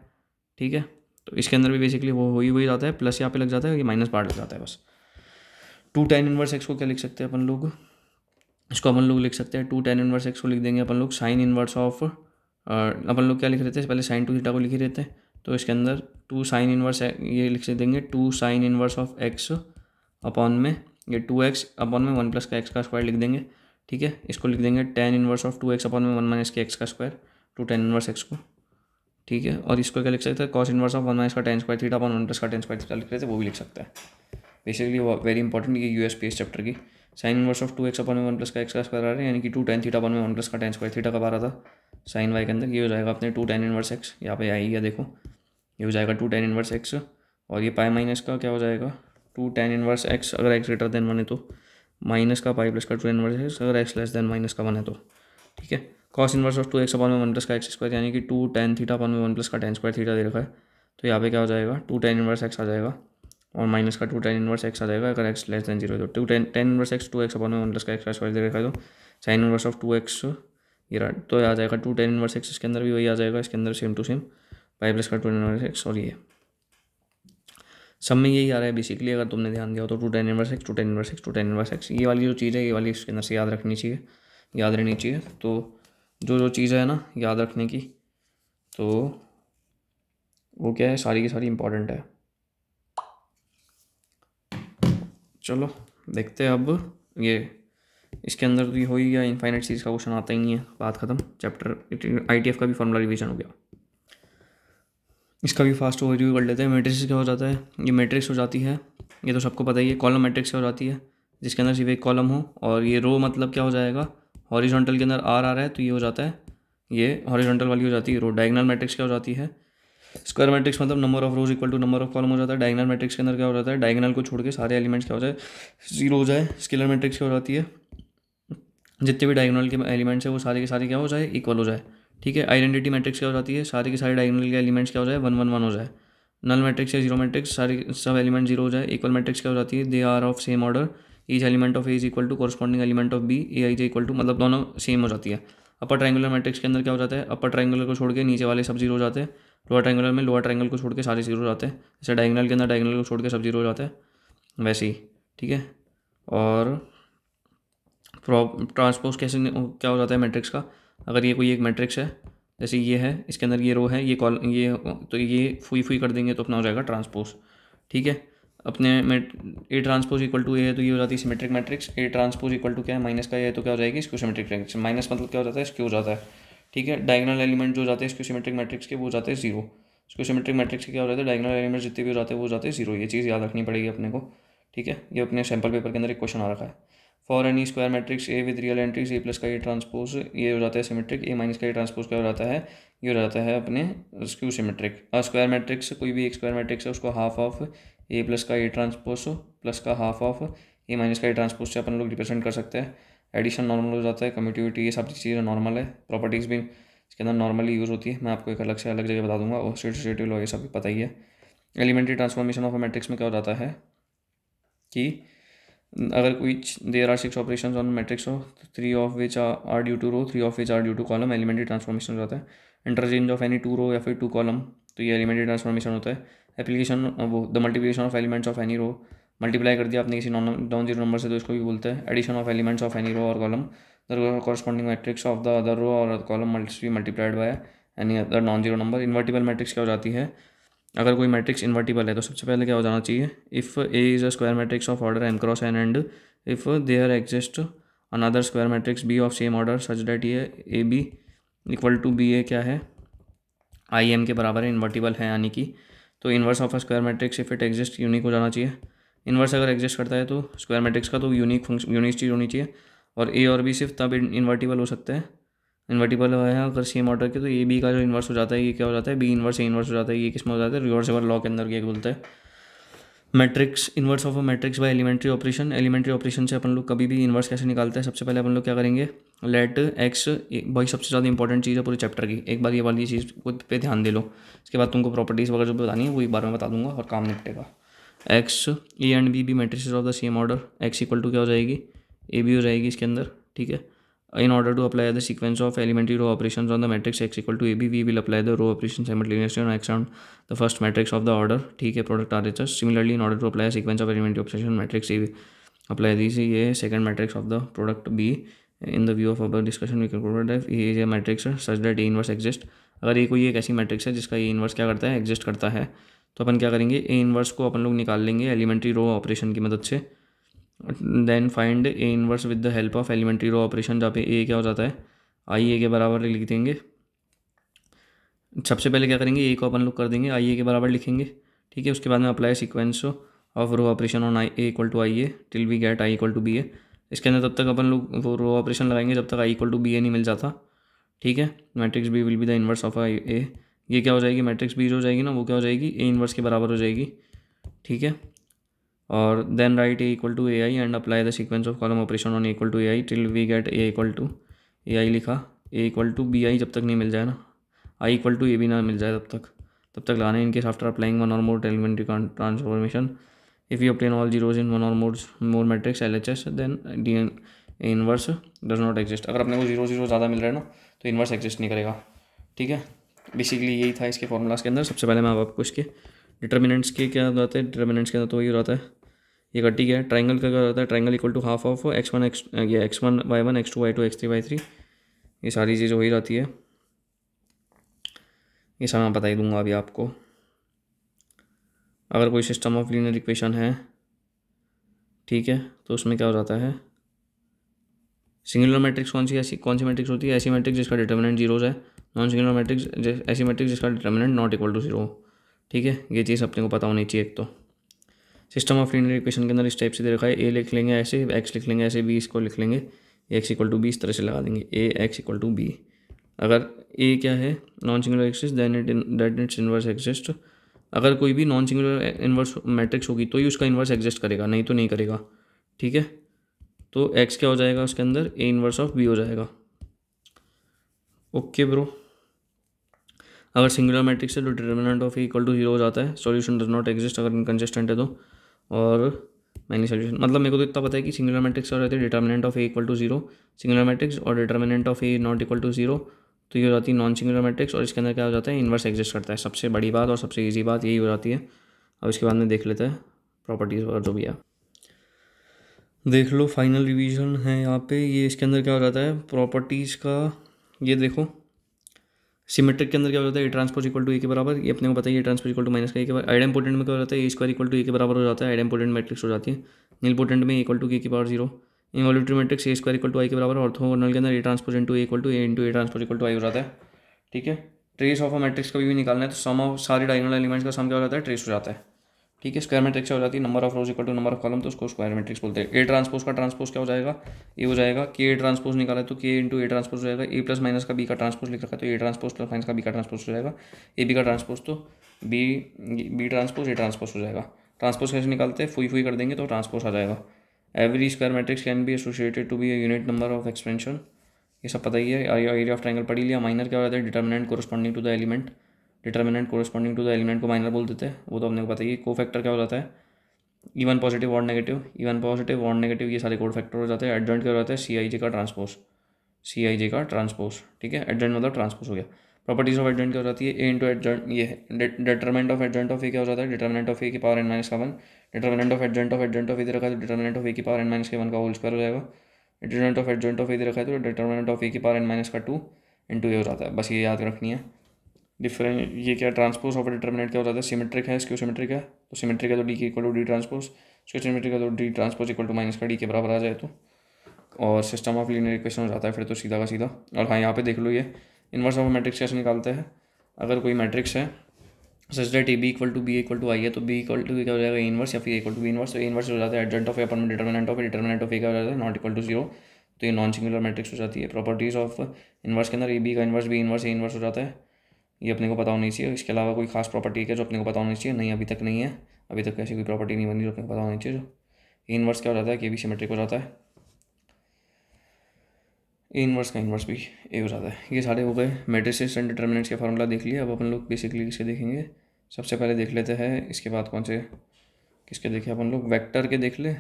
ठीक है। तो इसके अंदर भी बेसिकली वो वही जाता है, प्लस यहाँ पे लग जाता है, ये माइनस पार्ट लग जाता है बस। टू टेन इनवर्स एक्स को क्या लिख सकते हैं अपन लोग, इसको अपन लोग लिख सकते हैं टू टेन इनवर्स एक्स को लिख देंगे अपन लोग साइन इनवर्स ऑफ, अपन लोग क्या लिख रहे थे पहले साइन टू थीटा को लिख ही रहते हैं, तो इसके अंदर टू साइन इनवर्स ये लिख देंगे two sine inverse of X upon में ये टू एक्स अपॉन में वन प्लस का एक्स का स्क्वायर लिख देंगे, ठीक है। इसको लिख देंगे tan inverse of two x upon में वन माइनस के एक्स का square, two tan inverse x को, ठीक है। और इसको क्या लिख सकते हैं cos inverse of one minus का tan square theta upon one plus का टेन स्क्वायर थीटा लिख रहे थे, वो भी लिख सकता है। बेसिकली वेरी इंपॉर्टेंट ये यूएसपी इस चैप्टर की, sine inverse of two x upon में वन प्लस का एक्स का स्क्वायर आ रहा है, यानी कि टू टेन थीटा अपॉन में वन प्लस का टेन स्क्वायर थीटा कब आ रहा था साइन वाई के अंदर, ये हो जाएगा अपने टू टेन इनवर्स एक्स, यहाँ पे आई गया देखो, ये हो जाएगा टू टेन इनवर्स एक्स, और ये पाई माइनस का क्या हो जाएगा टू टेन इनवर्स एक्स, अगर एक्स ग्रेटर देन वन है तो माइनस का पाई प्लस का टू टेन इनवर्स एक्स, अगर एक्स लेस देन माइनस का वन है तो, ठीक है। Cos inverse of two x upon में वन प्लस का एक्स स्क्वायर, यानी कि टू टेन थीटा अपॉन में वन प्लस का टेन स्क्वायर थीटा दे रखा है, तो यहाँ पे क्या हो जाएगा टू टेन इनवर्स एक्स आ जाएगा, और माइनस का टू टेन इनवर्स एक्स आ जाएगा, अगर एक्स लेस देन जीरो है तो two tan inverse x two x upon में वन प्लस का एक्स का स्क्वायर दे रखा है, तो sine inverse of two x ये रहा, तो आ जाएगा टू टेन इनवर्स एक्स, इसके अंदर भी वही आ जाएगा, इसके अंदर same to same pi plus का टू टेन इनवर्स एक्स, और ये सब में यही आ रहा है बेसिकली, अगर तुमने ध्यान दिया हो तो two tan inverse x two tan inverse x two tan inverse x, ये वाली जो चीज़ है ये वाली इसके अंदर से याद रखनी चाहिए, याद रहनी चाहिए। तो जो चीज़ है ना याद रखने की, तो वो क्या है सारी की सारी इंपॉर्टेंट है। चलो देखते हैं अब, ये इसके अंदर तो ये हो ही गया, इनफाइनाइट सीरीज का क्वेश्चन आता ही नहीं है, बात खत्म, चैप्टर आईटीएफ का भी फॉर्मूला रिवीजन हो गया। इसका भी फास्ट ओवरव्यू कर लेते हैं। मैट्रिक्स क्या हो जाता है, ये मैट्रिक्स हो जाती है, ये तो सबको पता ही है, कॉलम मैट्रिक्स क्या हो जाती है, जिसके अंदर सिर्फ एक कॉलम हो, और ये रो मतलब क्या हो जाएगा हॉरिजॉन्टल के अंदर आर आ रहा है तो ये हो जाता है, ये हॉरिजॉन्टल वाली हो जाती है रो। डायगोनल मैट्रिक्स क्या हो जाती है, स्क्वायर मैट्रिक्स मतलब number of rows equal to number of column हो जाता है। डायगोनल मैट्रिक्स के अंदर क्या हो जाता है, डायगोनल को छोड़ के सारे एलिमेंट्स क्या हो जाए जीरो हो जाए। स्केलर मैट्रिक्स क्या हो जाती है, जितने भी डायगोनल के एलिमेंट्स है वो सारे के सारे क्या हो जाए इक्वल हो जाए, ठीक है। आइडेंटिटी मैट्रिक्स क्या हो जाती है, सारे के सारे डायगोनल के एलिमेंट्स क्या हो जाए वन वन वन हो जाए। नल मैट्रिक्स या जीरो मैट्रिक्स सारे सब एलिमेंट जीरो हो जाए। इक्वल मैट्रिक्स क्या हो जाती है, they are of same order, each element of A is equal to corresponding element of B, a i j equal to, मतलब दोनों सेम हो जाती है। अपर ट्रायंगुलर मैट्रिक्स के अंदर क्या हो जाता है, अपर ट्रायंगुलर को छोड़ के नीचे वाले सब जीरो हो जाते हैं। लोअर ट्रायंगुलर में लोअर ट्रायंगल को छोड़ के सारे जीरो हो जाते हैं। जैसे डायगोनल के अंदर डायगोनल को छोड़ के सब जीरो हो जाते हैं। वैसे ही, ठीक है। और ट्रांसपोज कैसे क्या हो जाता है मैट्रिक्स का, अगर ये कोई एक मैट्रिक्स है, जैसे ये है, इसके अंदर ये रो है, ये कॉल ये, तो ये फुई फुई कर देंगे तो अपना हो जाएगा ट्रांसपोज, ठीक है। अपने A transpose equal to A है तो ये हो जाती है symmetric matrix. A transpose equal to क्या है, माइनस का ए है तो क्या हो जाएगी, स्क्यू सिमेट्रिक मैट्रिक्स। माइनस मतलब क्या हो जाता है, स्क्यू हो जाता है, ठीक है। डायगोनल एलिमेंट जो जाते हैं स्क्यू सिमेट्रिक मैट्रिक्स के वो हो जाते हैं जीरो। स्क्यू सिमेट्रिक मैट्रिक्स के क्या हो जाता है, डायगोनल एलिमेंट जितने भी हो जाते हैं वो हो जाते हैं जीरो। ये चीज़ याद रखनी पड़ेगी अपने को, ठीक है। ये अपने सैम्पल पेपर के अंदर एक क्वेश्चन आ रखा है। For N E square matrix A with real entries A plus का ए ट्रांसपोज, ये हो जाता है सिमेट्रिक। ए माइनस का ए ट्रांसपोज क्या हो जाता है, ये हो जाता है अपने स्क्यू सिमेट्रिक। स्क्वायर मैट्रिक्स कोई भी एक स्क्वायर मैट्रिक्स है उसको हाफ ऑफ ए प्लस का ए ट्रांसपोज प्लस का हाफ ऑफ ए माइनस का ए ट्रांसपोज से अपन लोग रिप्रेजेंट कर सकते हैं। एडिशन नॉर्मल हो जाता है, कम्यूटिविटी ये सब चीज़ें नॉर्मल है, प्रॉपर्टीज़ भी इसके अंदर नॉर्मली यूज़ होती है। मैं आपको एक अलग से अलग जगह बता दूंगा, और स्टेटिस्टिकल लॉ ये सब भी पता ही है। Elementary transformation of a matrix में क्या हो जाता है कि अगर कोई there are 6 operations on matrix हो, 3 of which are due to row, 3 of which are due to column, elementary transformation हो जाता है। इंटरचेंज ऑफ एनी 2 रो या फिर 2 कॉलम, तो ये एलिमेंट्री ट्रांसफॉर्मेशन होता है। एप्लीकेशन वो the multiplication of elements of any row, multiply कर दिया आपने किसी नॉन जीरो नंबर से तो इसको भी बोलते हैं addition of elements of any row और column. The corresponding matrix of the other row और column multi be multiplied by any other non zero number. Invertible matrix क्या हो जाती है, अगर कोई मैट्रिक्स इन्वर्टिबल है तो सबसे पहले क्या हो जाना चाहिए, if A is a square matrix of order M cross N and if there exist another square matrix B of same order such that ये A B equal to B A क्या है, आई एम के बराबर है, इन्वर्टिबल है यानी कि। तो inverse of a square matrix if it exist unique हो जाना चाहिए। इन्वर्स अगर एग्जिस्ट करता है तो स्क्वायर मैट्रिक्स का तो यूनिक फंक्शन यूनिक चीज़ होनी चाहिए। और ए और बी सिर्फ तब इन्वर्टिबल हो सकते हैं, इन्वर्टिबल है अगर सेम ऑर्डर के, तो ए बी का जो इन्वर्स हो जाता है ये क्या हो जाता है, बी इन्वर्स ए इन्वर्स हो जाता है। ये किस में हो जाता है, रिवर्सिबल लॉ के अंदर ये बोलता है। Matrix inverse of a matrix by elementary operation. Elementary operation से अपन लोग कभी भी इन्वर्स कैसे निकालते हैं, सबसे पहले अपन लोग क्या करेंगे, लेट एक्स, भाई सबसे ज़्यादा इंपॉर्टेंट चीज़ है पूरे चैप्टर की, एक बार ये वाली चीज़ पे ध्यान दे लो, इसके बाद तुमको प्रॉपर्टीज़ वगैरह जो बतानी है वो एक बार में बता दूंगा और काम निपटेगा। X A and B matrices of the same order, X equal to क्या हो जाएगी, ए बी हो जाएगी इसके अंदर, ठीक है। In order to apply the sequence of elementary row operations on the matrix x equal to AB, we will apply the row operation simultaneously on x on the first matrix of the order, ठीक है, product RHS. Similarly, in order to apply a sequence of elementary operation matrix A, apply these ये second matrix of the product B. In the view of our discussion, we can provide that A is a matrix such that A inverse exist. अगर ये कोई एक ऐसी मैट्रिक्स है जिसका ए इन्वर्स क्या करता है, एग्जिस्ट करता है, तो अपन क्या करेंगे, ए इन्वर्स को अपन लोग निकाल लेंगे एलिमेंट्री रो ऑपरेशन की मदद से। Then find A inverse with the help of elementary row operation, जहाँ पे ए क्या हो जाता है, आई ए के बराबर लिख देंगे। सबसे पहले क्या करेंगे, ए को अपन लोग कर देंगे आई ए के बराबर लिखेंगे, ठीक है। उसके बाद में apply sequence of row operation on I A equal to I A till we get I equal to B A. इसके अंदर तब तक अपन लोग वो रो ऑपरेशन लगाएंगे जब तक I equal to B A नहीं मिल जाता, ठीक है। Matrix B will be the inverse of I A, ये क्या हो जाएगी, मैट्रिक्स बी जो हो जाएगी ना वो क्या हो जाएगी, ए इन्वर्स के बराबर हो जाएगी, ठीक है। और then write A equal to A I and apply the sequence of column operation on A equal to A I till we get A equal to A I लिखा, A equal to B I जब तक नहीं मिल जाए ना, आई इक्वल टू ए भी ना मिल जाए तब तक लाना है। In case after applying one or more elementary transformation if you obtain all zeros in one or more matrix L H S then D inverse does not exist. अगर अपने को जीरो ज़्यादा मिल रहा है ना तो इन्वर्स एग्जिस्ट नहीं करेगा, ठीक है। बेसिकली यही था इसके फॉर्मूलाज के अंदर। सबसे पहले मैं आपको इसके डिटर्मिनेंट्स के क्या होता है, डिटर्मिनेंट्स के अंदर तो वही होता है, ये कटी क्या है, ट्राइंगल का क्या होता है, triangle equal to half of x1 x1 y1 x2 y2 x3 y3, ये सारी चीज़ें हो ही जाती है, ये सब मैं बता ही दूंगा अभी आपको। अगर कोई सिस्टम ऑफ लीनियर इक्वेशन है, ठीक है, तो उसमें क्या हो जाता है, सिंगुलर मैट्रिक्स कौन सी मैट्रिक्स होती है, ऐसी मैट्रिक्स जिसका डिटर्मिनेंट जीरोज है। नॉन सिंगुलर मैट्रिक्स ऐसी मैट्रिक्स जिसका determinant not equal to zero, ठीक है। ये चीज़ अपने को पता होनी चाहिए। एक तो सिस्टम ऑफ लीनियर इक्वेशन के अंदर इस टाइप से दे रखा है, ए लिख लेंगे ऐसे, एक्स लिख लेंगे ऐसे, बी इसको लिख लेंगे, एक्स इक्वल टू बी इस तरह से लगा देंगे, a x equal to B. अगर ए क्या है, non singular axis that it's inverse exist. अगर कोई भी नॉन सिंगुलर इन्वर्स मैट्रिक्स होगी तो ही उसका इन्वर्स एग्जिस्ट करेगा, नहीं तो नहीं करेगा, ठीक है। तो एक्स क्या हो जाएगा उसके अंदर, ए इन्वर्स ऑफ बी हो जाएगा। Okay bro. अगर सिंगुलर मैट्रिक्स है तो determinant of A equal to zero हो जाता है, सॉल्यूशन डज नॉट एग्जिस्ट अगर इनकंसिस्टेंट है तो। और मैंने सोल्यूशन मतलब मेरे को तो इतना पता है कि सिंगुलर मैट्रिक्स और रहते हैं determinant of A equal to zero, singular matrix और determinant of A not equal to zero, तो ये हो जाती है नॉन सिंगुलर मैट्रिक्स। और इसके अंदर क्या हो जाता है, इन्वर्स एग्जिस्ट करता है। सबसे बड़ी बात और सबसे ईजी बात यही हो जाती है। अब इसके बाद में देख लेते हैं प्रॉपर्टीज़ वगैरह जो भी है। देख लो फाइनल रिवीजन है यहाँ पे। ये इसके अंदर क्या हो जाता है प्रॉपर्टीज़ का, ये देखो सिमेट्रिक के अंदर क्या हो जाता है A transpose equal to A के बराबर, ये अपने को पता है A transpose equal to minus का ए के बराबर। आइडेम्पोटेंट में क्या हो जाता है ए स्क्वायर इक्वल टू ए के बराबर हो जाता है, आइडेम्पोटेंट मैट्रिक्स हो जाती है। नीलपोटेंट में इक्वल टू के की power 0। Involutory matrix A square equal to I के बराबर, ऑर्थोगोनल के अंदर A transpose into A equal to A into A transpose equal to I हो जाता है। ठीक है, ट्रेस ऑफ अ मैट्रिक्स कभी भी निकालना है तो सम ऑफ सारे डायगोनल एलिमेंट्स का सम क्या हो जाता है ट्रेस हो जाता है। ठीक है, स्क्वायर मैट्रिक्स हो जाती है number of rows equal to number of column, तो उसको स्क्वायर मैट्रिक्स बोलते हैं। ए ट्रांसपोज का ट्रांसपोज क्या हो जाएगा, ये हो जाएगा कि ए ट्रांसपोज निकाला है तो के इंटू ए ट्रांसपोज हो जाएगा। ए प्लस माइनस का बी का ट्रांसपोज लिख रखा है तो ए ट्रांसपोज प्लस माइनस का बी का ट्रांसपोज हो जाएगा। ए बी का ट्रांसपोज तो बी ट्रांसपोज ए ट्रांसपोज हो जाएगा। ट्रांसपोज कैसे निकालते हैं, फुई कर देंगे तो ट्रांसपोज आ जाएगा। Every square matrix can be associated to B a unit number of expansion, ये सब पता ही है। एरिया ऑफ ट्रायंगल पढ़ी लिया। माइनर क्या हो जाता है determinant corresponding to the element, determinant corresponding to the element को माइनर बोल देते हैं, वो तो अपने को पता ही है। को फैक्टर क्या हो जाता है even positive odd negative, even positive odd negative ये सारे कोड फैक्टर हो जाते हैं। एडजॉइंट क्या हो जाता है सी आई जे का ट्रांसपोज, सी आई जे का ट्रांसपोज। ठीक है, एडजॉइंट मतलब ट्रांसपोज हो गया। प्रॉपर्टीज ऑफ एडजॉइंट क्या हो जाती है ए इंटू एडजॉइंट, ये डिटर्मिनेंट ऑफ एडजॉइंट ऑफ ए क्या हो जाता है डिटर्मिनेंट ऑफ ए की पावर एन माइनस का 1। डिटर्मिनेंट ऑफ एडजॉइंट ऑफ ए दे रखा है तो डिटर्मिनेंट ऑफ ए की पावर एन माइनस के 1 का होल स्क्वायर हो जाएगा। डिटर्मिनेंट ऑफ एडजॉइंट ऑफ ए दे रखा है तो डिटर्मिनेंट ऑफ ए की पावर एन माइनस का 2 इंटू ए हो जाता है। बस ये याद रखनी है। डिफरेंट ये क्या ट्रांसपोज ऑफ डिटर्मिनेंट क्या हो जाता है सिमेट्रिक है, स्क्यू सिमेट्रिक है तो सिमेट्रिक है तो डी के equal to D transpose, skew symmetric है तो D transpose equal to minus का डी के बराबर आ जाए तो, और सिस्टम ऑफ लीनियर इक्वेशन हो जाता है फिर तो सीधा का सीधा। और हाँ यहाँ पे देख लो ये इन्वर्स ऑफ मैट्रिक्स कैसे निकालते हैं। अगर कोई मैट्रिक्स है such that A B equal to B equal to I है तो बी इक्वल टू क्या हो जाएगा ए इन्वर्स या फिर इक्वल टू बी इन्वर्स, तो ए इन्वर्स हो जाता है एडजॉइंट ऑफ ए अपन में डिटर्मिनेंट ऑफ ए क्या हो जाता है नॉट इक्वल टू 0, तो ये नॉन सिंगुलर मैट्रिक्स हो जाती है। प्रॉपर्टीज ऑफ इन्वर्स के अंदर ए बी का inverse B inverse A inverse हो जाता है, ये अपने को पता होनी चाहिए। इसके अलावा कोई खास प्रॉपर्टी है जो अपने को पता होनी चाहिए, नहीं अभी तक नहीं है, अभी तक ऐसी कोई प्रॉपर्टी नहीं बनी जो अपने को पता होनी चाहिए। जो ए इन्वर्स क्या हो जाता है के बी सिमेट्रिक हो जाता है, ए इन्वर्स का इन्वर्स भी ए हो जाता है। ये सारे हो गए मैट्रिसेस एंड डिटर्मिनेंट्स के फार्मूला देख लिए। अब अपन लोग बेसिकली इसे देखेंगे। सबसे पहले देख लेते हैं, इसके बाद कौन से किसके देखे अपन लोग, वेक्टर के देख ले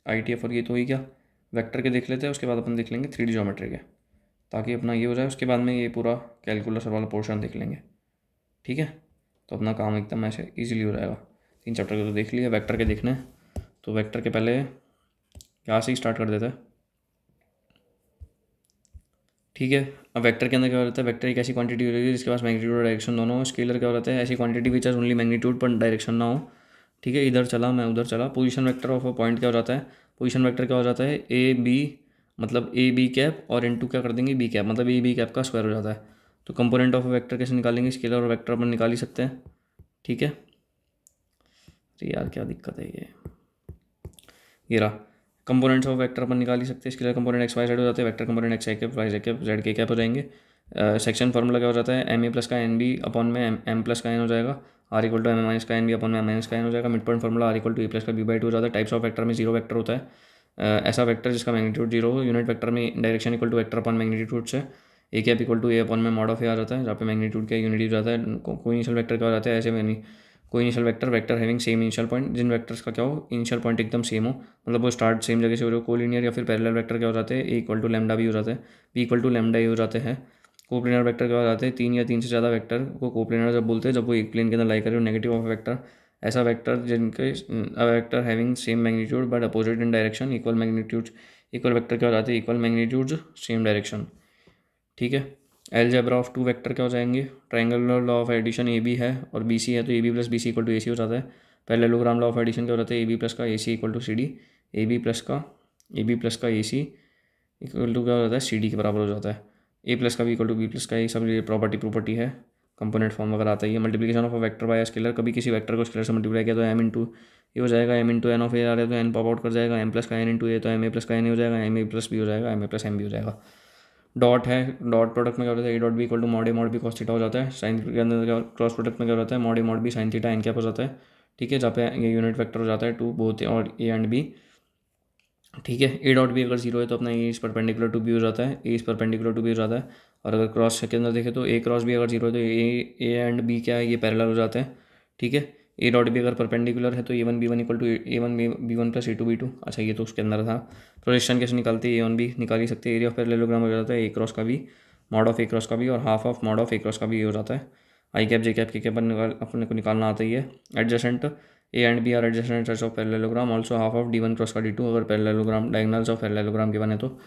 आई टी एफ, और ये तो ही क्या वेक्टर के देख लेते हैं। उसके बाद अपन देख लेंगे 3D ज्योमेट्री के, ताकि अपना ये हो जाए। उसके बाद में ये पूरा कैलकुलस वाला पोर्शन देख लेंगे। ठीक है, तो अपना काम एकदम ऐसे इजीली हो जाएगा। 3 चैप्टर के तो देख लिया, वेक्टर के देखने हैं। तो वेक्टर के पहले यहाँ से ही स्टार्ट कर देते हैं। ठीक है, अब वेक्टर के अंदर क्या हो जाता है, वेक्टर एक ऐसी क्वांटिटी हो रही है जिसके पास मैग्नीट्यूड और डायरेक्शन दोनों हो। स्केलर क्या हो जाता है ऐसी quantity which has only magnitude पर डायरेक्शन ना हो। ठीक है, इधर चला मैं उधर चला। Position vector of a point क्या हो जाता है, पोजीशन वेक्टर क्या हो जाता है ए बी, मतलब ए बी कैप और इनटू क्या कर देंगे बी कैप, मतलब ए बी कैप का स्क्वायर हो जाता है। तो कंपोनेंट ऑफ वेक्टर कैसे निकालेंगे, स्केलर और वेक्टर अपन निकाल ही सकते हैं। ठीक है, तो यार क्या दिक्कत है ये रहा कंपोनेंट्स ऑफ वेक्टर अपन निकाल ही सकते हैं। Scalar component X Y Z हो जाते हैं, vector component X I cap Y Z K cap हो जाएंगे। सेक्शन फार्मूला क्या हो जाता है एम ए प्लस का एन बी अपॉन में एम प्लस का एन हो जाएगा, R equal to M A minus का एन बी अपॉन में एम माइनस का एन हो जाएगा। Mid point formula R equal to A plus का बी बाई टू हो जाता है। टाइप्स ऑफ वेक्टर में 0 वेक्टर होता है, ऐसा वेक्टर जिसका मैग्नीट्यूड 0 हो। यूनिट वेक्टर में direction equal to vector upon magnitude से A cap equal to A upon में मॉड ऑफ ए आ जाता है, जहाँ पे मैग्नीट्यूड का यूनिटी हो जाता है। कोई इनिशियल वेक्टर क्या हो जाता है ऐसे में नहीं, कोई initial vector having same initial point, जिन वेक्टर्स का क्या हो इनिशियल पॉइंट एकदम सेम हो, मतलब वो स्टार्ट सेम जगह से हो रहे हो। कोलिनियर या फिर पैरेलल वेक्टर क्या हो जाते हैं ए इक्वल टू लैम्डा भी हो जाते हैं, बी इक्वल टू लैम्डा ए हो जाते हैं। कोप्लेनर वेक्टर क्या हो जाते हैं 3 या 3 से ज़्यादा वेक्टर को कोप्लेनर जब बोलते हैं जब वो एक प्लेन के अंदर लाई करे। नेगेटिव ऑफ वेक्टर ऐसा वेक्टर जिनके vector having same magnitude but opposite in direction, equal magnitude equal vector क्या हो जाते हैं इक्वल मैग्नीट्यूड सेम डायरेक्शन। ठीक है, एलजेब्रा ऑफ 2 वेक्टर क्या हो जाएंगे, triangular law of addition A B है और बी सी है तो A B plus B C equal to A C हो जाता है। पैरेललोग्राम लॉ ऑफ एडिशन क्या हो जाता है ए बी प्लस का A C equal to C D, A B plus का ए सी इक्वल टू क्या हो जाता है सी डी के बराबर हो जाता है। ए प्लस का भी इक्वल टू बी प्लस का, ये सब ये प्रॉपर्टी है, कंपोनेंट फॉर्म वगैरह आता है। Multiplication of a vector by scalar, कभी किसी वेक्टर को स्केलर से मल्टीप्लाई किया तो एम इंटू ये हो जाएगा, M into N of A आ रहा है तो एन पॉप आउट कर जाएगा, एम प्लस का एन इंटू ए तो एम ए प्लस का एन हो जाएगा, एम ए प्लस बी हो जाएगा, M A plus M B हो जाएगा। डॉट है, डॉट प्रोडक्ट में क्या होता है A dot B equal to mod A mod B cos theta हो जाता है। साइन के अंदर क्या क्रॉस प्रोडक्ट में क्या होता है mod A mod B sine theta N cap हो जाता है। ठीक है, जहाँ पे ये यूनिट वेक्टर हो जाता है टू बोथ और ए एंड बी। ठीक है, ए डॉट बी अगर 0 है तो अपना ए इज परपेंडिकुलर टू बी हो जाता है, ए इज परपेंडिकुलर टू बी हो जाता है। और अगर क्रॉस के अंदर देखें तो ए क्रॉस बी अगर 0 है तो ए एंड बी क्या है ये पैरेलल हो जाते हैं। ठीक है, ए डॉट बी अगर परपेंडिकुलर है तो A one B one equal to A one B one plus A two B two. अच्छा, ये तो उसके अंदर था। प्रोजेक्शन कैसे निकालते हैं ए वन बी निकाल ही सकते हैं। एरिया ऑफ पैरेललोग्राम हो जाता है ए क्रॉस का भी मॉड ऑफ ए क्रॉस का भी और half of mod of A cross का भी ये हो जाता है। I cap J cap K cap अपने को निकालना आता ही है। Adjacent A and B are adjacent sets of parallelogram, also half of D1 cross का D2। अगर पैरेललोग्राम डायगोनल्स ऑफ पैरेललोग्राम के बने तो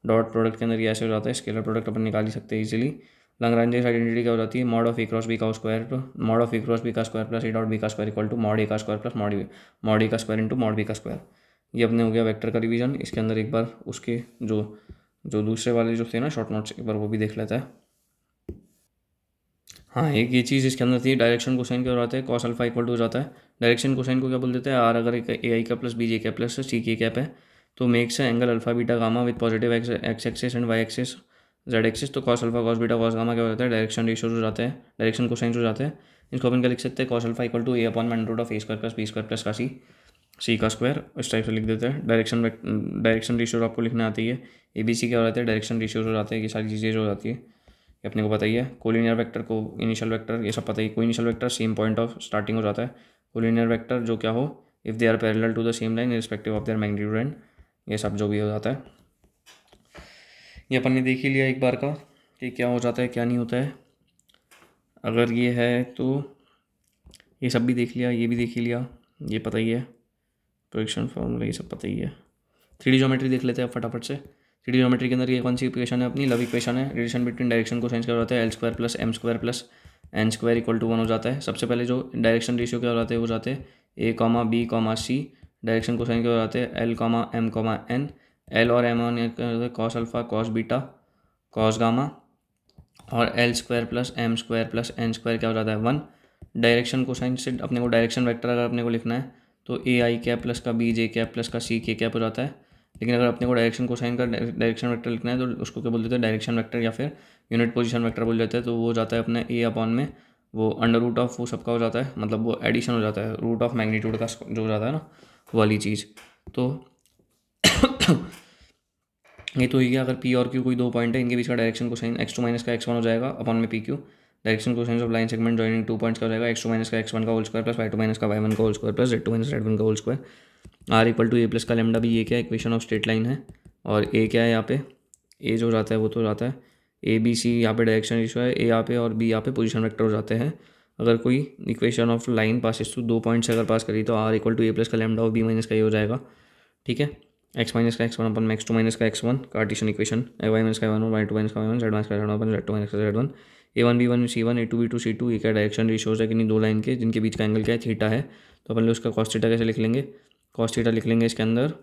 डॉट प्रोडक्ट के अंदर ये ऐसे हो जाता है, स्केलर प्रोडक्ट अपन निकाल ही सकते हैं इजीली। लैग्रेंज आइडेंटिटी क्या हो जाती है, mod of A cross B का square, mod of A cross B का square plus A dot B का square equal to mod A का स्क्वायर प्लस मॉड ए का स्क्वायर इंटू मॉड बी का स्क्वायर। ये अपने हो गया वेक्टर का रिवीजन। इसके अंदर एक बार उसके जो जो दूसरे वाले जो थे ना शॉर्ट नोट्स, एक बार वो भी देख लेता है। हाँ, एक ये चीज़ इसके अंदर थी, डायरेक्शन कोसाइन क्या हो जाता है, कॉस अल्फा इक्वल टू हो जाता है। डायरेक्शन कोसाइन को क्या बोल देते हैं, आर अगर ए आई का प्लस बी जे का प्लस सी के कैप है तो makes angle alpha beta gamma with positive X axis and Y axis Z axis. तो cos alpha cos beta cos gamma क्या हो जाता है, डायरेक्शन रेशियोज हो जाते हैं, डायरेक्शन कोसाइन हो जाते हैं। इसको अपन क्या लिख सकते हैं, cos alpha equal to A upon minus root of A square plus B square plus का सी का स्क्वायर, इस टाइप से लिख देते हैं। डायरेक्शन रेशियोज आपको लिखने आती है, ए बी सी क्या हो जाता है, डायरेक्शन रेशियोज हो जाते हैं, ये सारी चीज़ें जो हो जाती है ये अपने को पता ही है। कोलिनियर वेक्टर को इनिशियल वेक्टर ये सब पता ही, कोई initial vector same point of starting हो जाता है। कोलिनियर वेक्टर जो क्या हो, if they are parallel to the same line respective of their magnitude and ये सब जो भी हो जाता है। ये अपन ने देख ही लिया एक बार का कि क्या हो जाता है क्या नहीं होता है। अगर ये है तो ये सब भी देख लिया, ये भी देख ही लिया, ये पता ही है, प्रोजेक्शन फॉर्मूला ये सब पता ही है। 3D ज्योमेट्री देख लेते हैं फटाफट से। 3D ज्योमेट्री के अंदर ये कौन सी इक्वेशन है अपनी, लव इक्वेशन है। रिलेशन बिटवीन डायरेक्शन कोसाइन क्या हो जाता है, L square plus M square plus N square equal to 1 हो जाता है। सबसे पहले जो डायरेक्शन रेशियो क्या हो जाते हैं वो जाते हैं A comma B comma C, direction cosine क्या हो जाते हैं L comma M comma N. L और M on cos alpha cos beta cos gamma, और L square plus M square plus N square क्या हो जाता है 1। डायरेक्शन कोसाइन से अपने को डायरेक्शन वेक्टर अगर अपने को लिखना है तो ए आई कैप प्लस का बी जे कैप प्लस का सी के कैप हो जाता है। लेकिन अगर अपने को डायरेक्शन कोसाइन का डायरेक्शन वेक्टर लिखना है तो उसको क्या बोल देते हैं, डायरेक्शन वेक्टर या फिर यूनिट पोजीशन वेक्टर बोल देते हैं। तो वो हो जाता है अपने ए अपॉन में वो अंडर रूट ऑफ वो सबका हो जाता है, मतलब वो एडिशन हो जाता है रूट ऑफ मैग्नीट्यूड का जो हो जाता है ना वाली चीज़। तो ये तो ही गया। अगर पी और क्यू कोई दो पॉइंट है, इनके बीच का डायरेक्शन कोसाइन x2 माइनस का x1 हो जाएगा अपॉन में P Q. Direction cosine of line segment joining 2 points का हो जाएगा x2 माइनस का x1 का whole square plus y2 minus का y1 का whole square plus z2 minus z1 का whole square. R equal to A plus का लेमडा भी ये क्या है, इक्वेशन ऑफ स्ट्रेट लाइन है। और ए क्या है यहाँ पे, ए जो जाता है वो तो जाता है ए बी सी, यहाँ पे डायरेक्शन रेशियो है, ए यहाँ पे और बी यहाँ पे पोजीशन वेक्टर हो जाते हैं। अगर कोई equation of line passes to 2 point से अगर पास करी तो R equal to A plus का लेमडा और बी माइनस का ये हो जाएगा। ठीक है, एक्स माइनस का x1 अपन में x2 माइनस का x1 Cartesian equation, Y minus का y1 y2 माइनस का y1 z माइनस का z1 अपन z2 माइनस का z1, a1 b1 c1 a2 b2 c2। ये क्या डायरेक्शन रेशियोज है कि नहीं दो लाइन के जिनके बीच का एंगल क्या है थीटा है। तो अपन उसका कॉस थीटा कैसे लिख लेंगे, कॉस थीटा लिख लेंगे इसके अंदर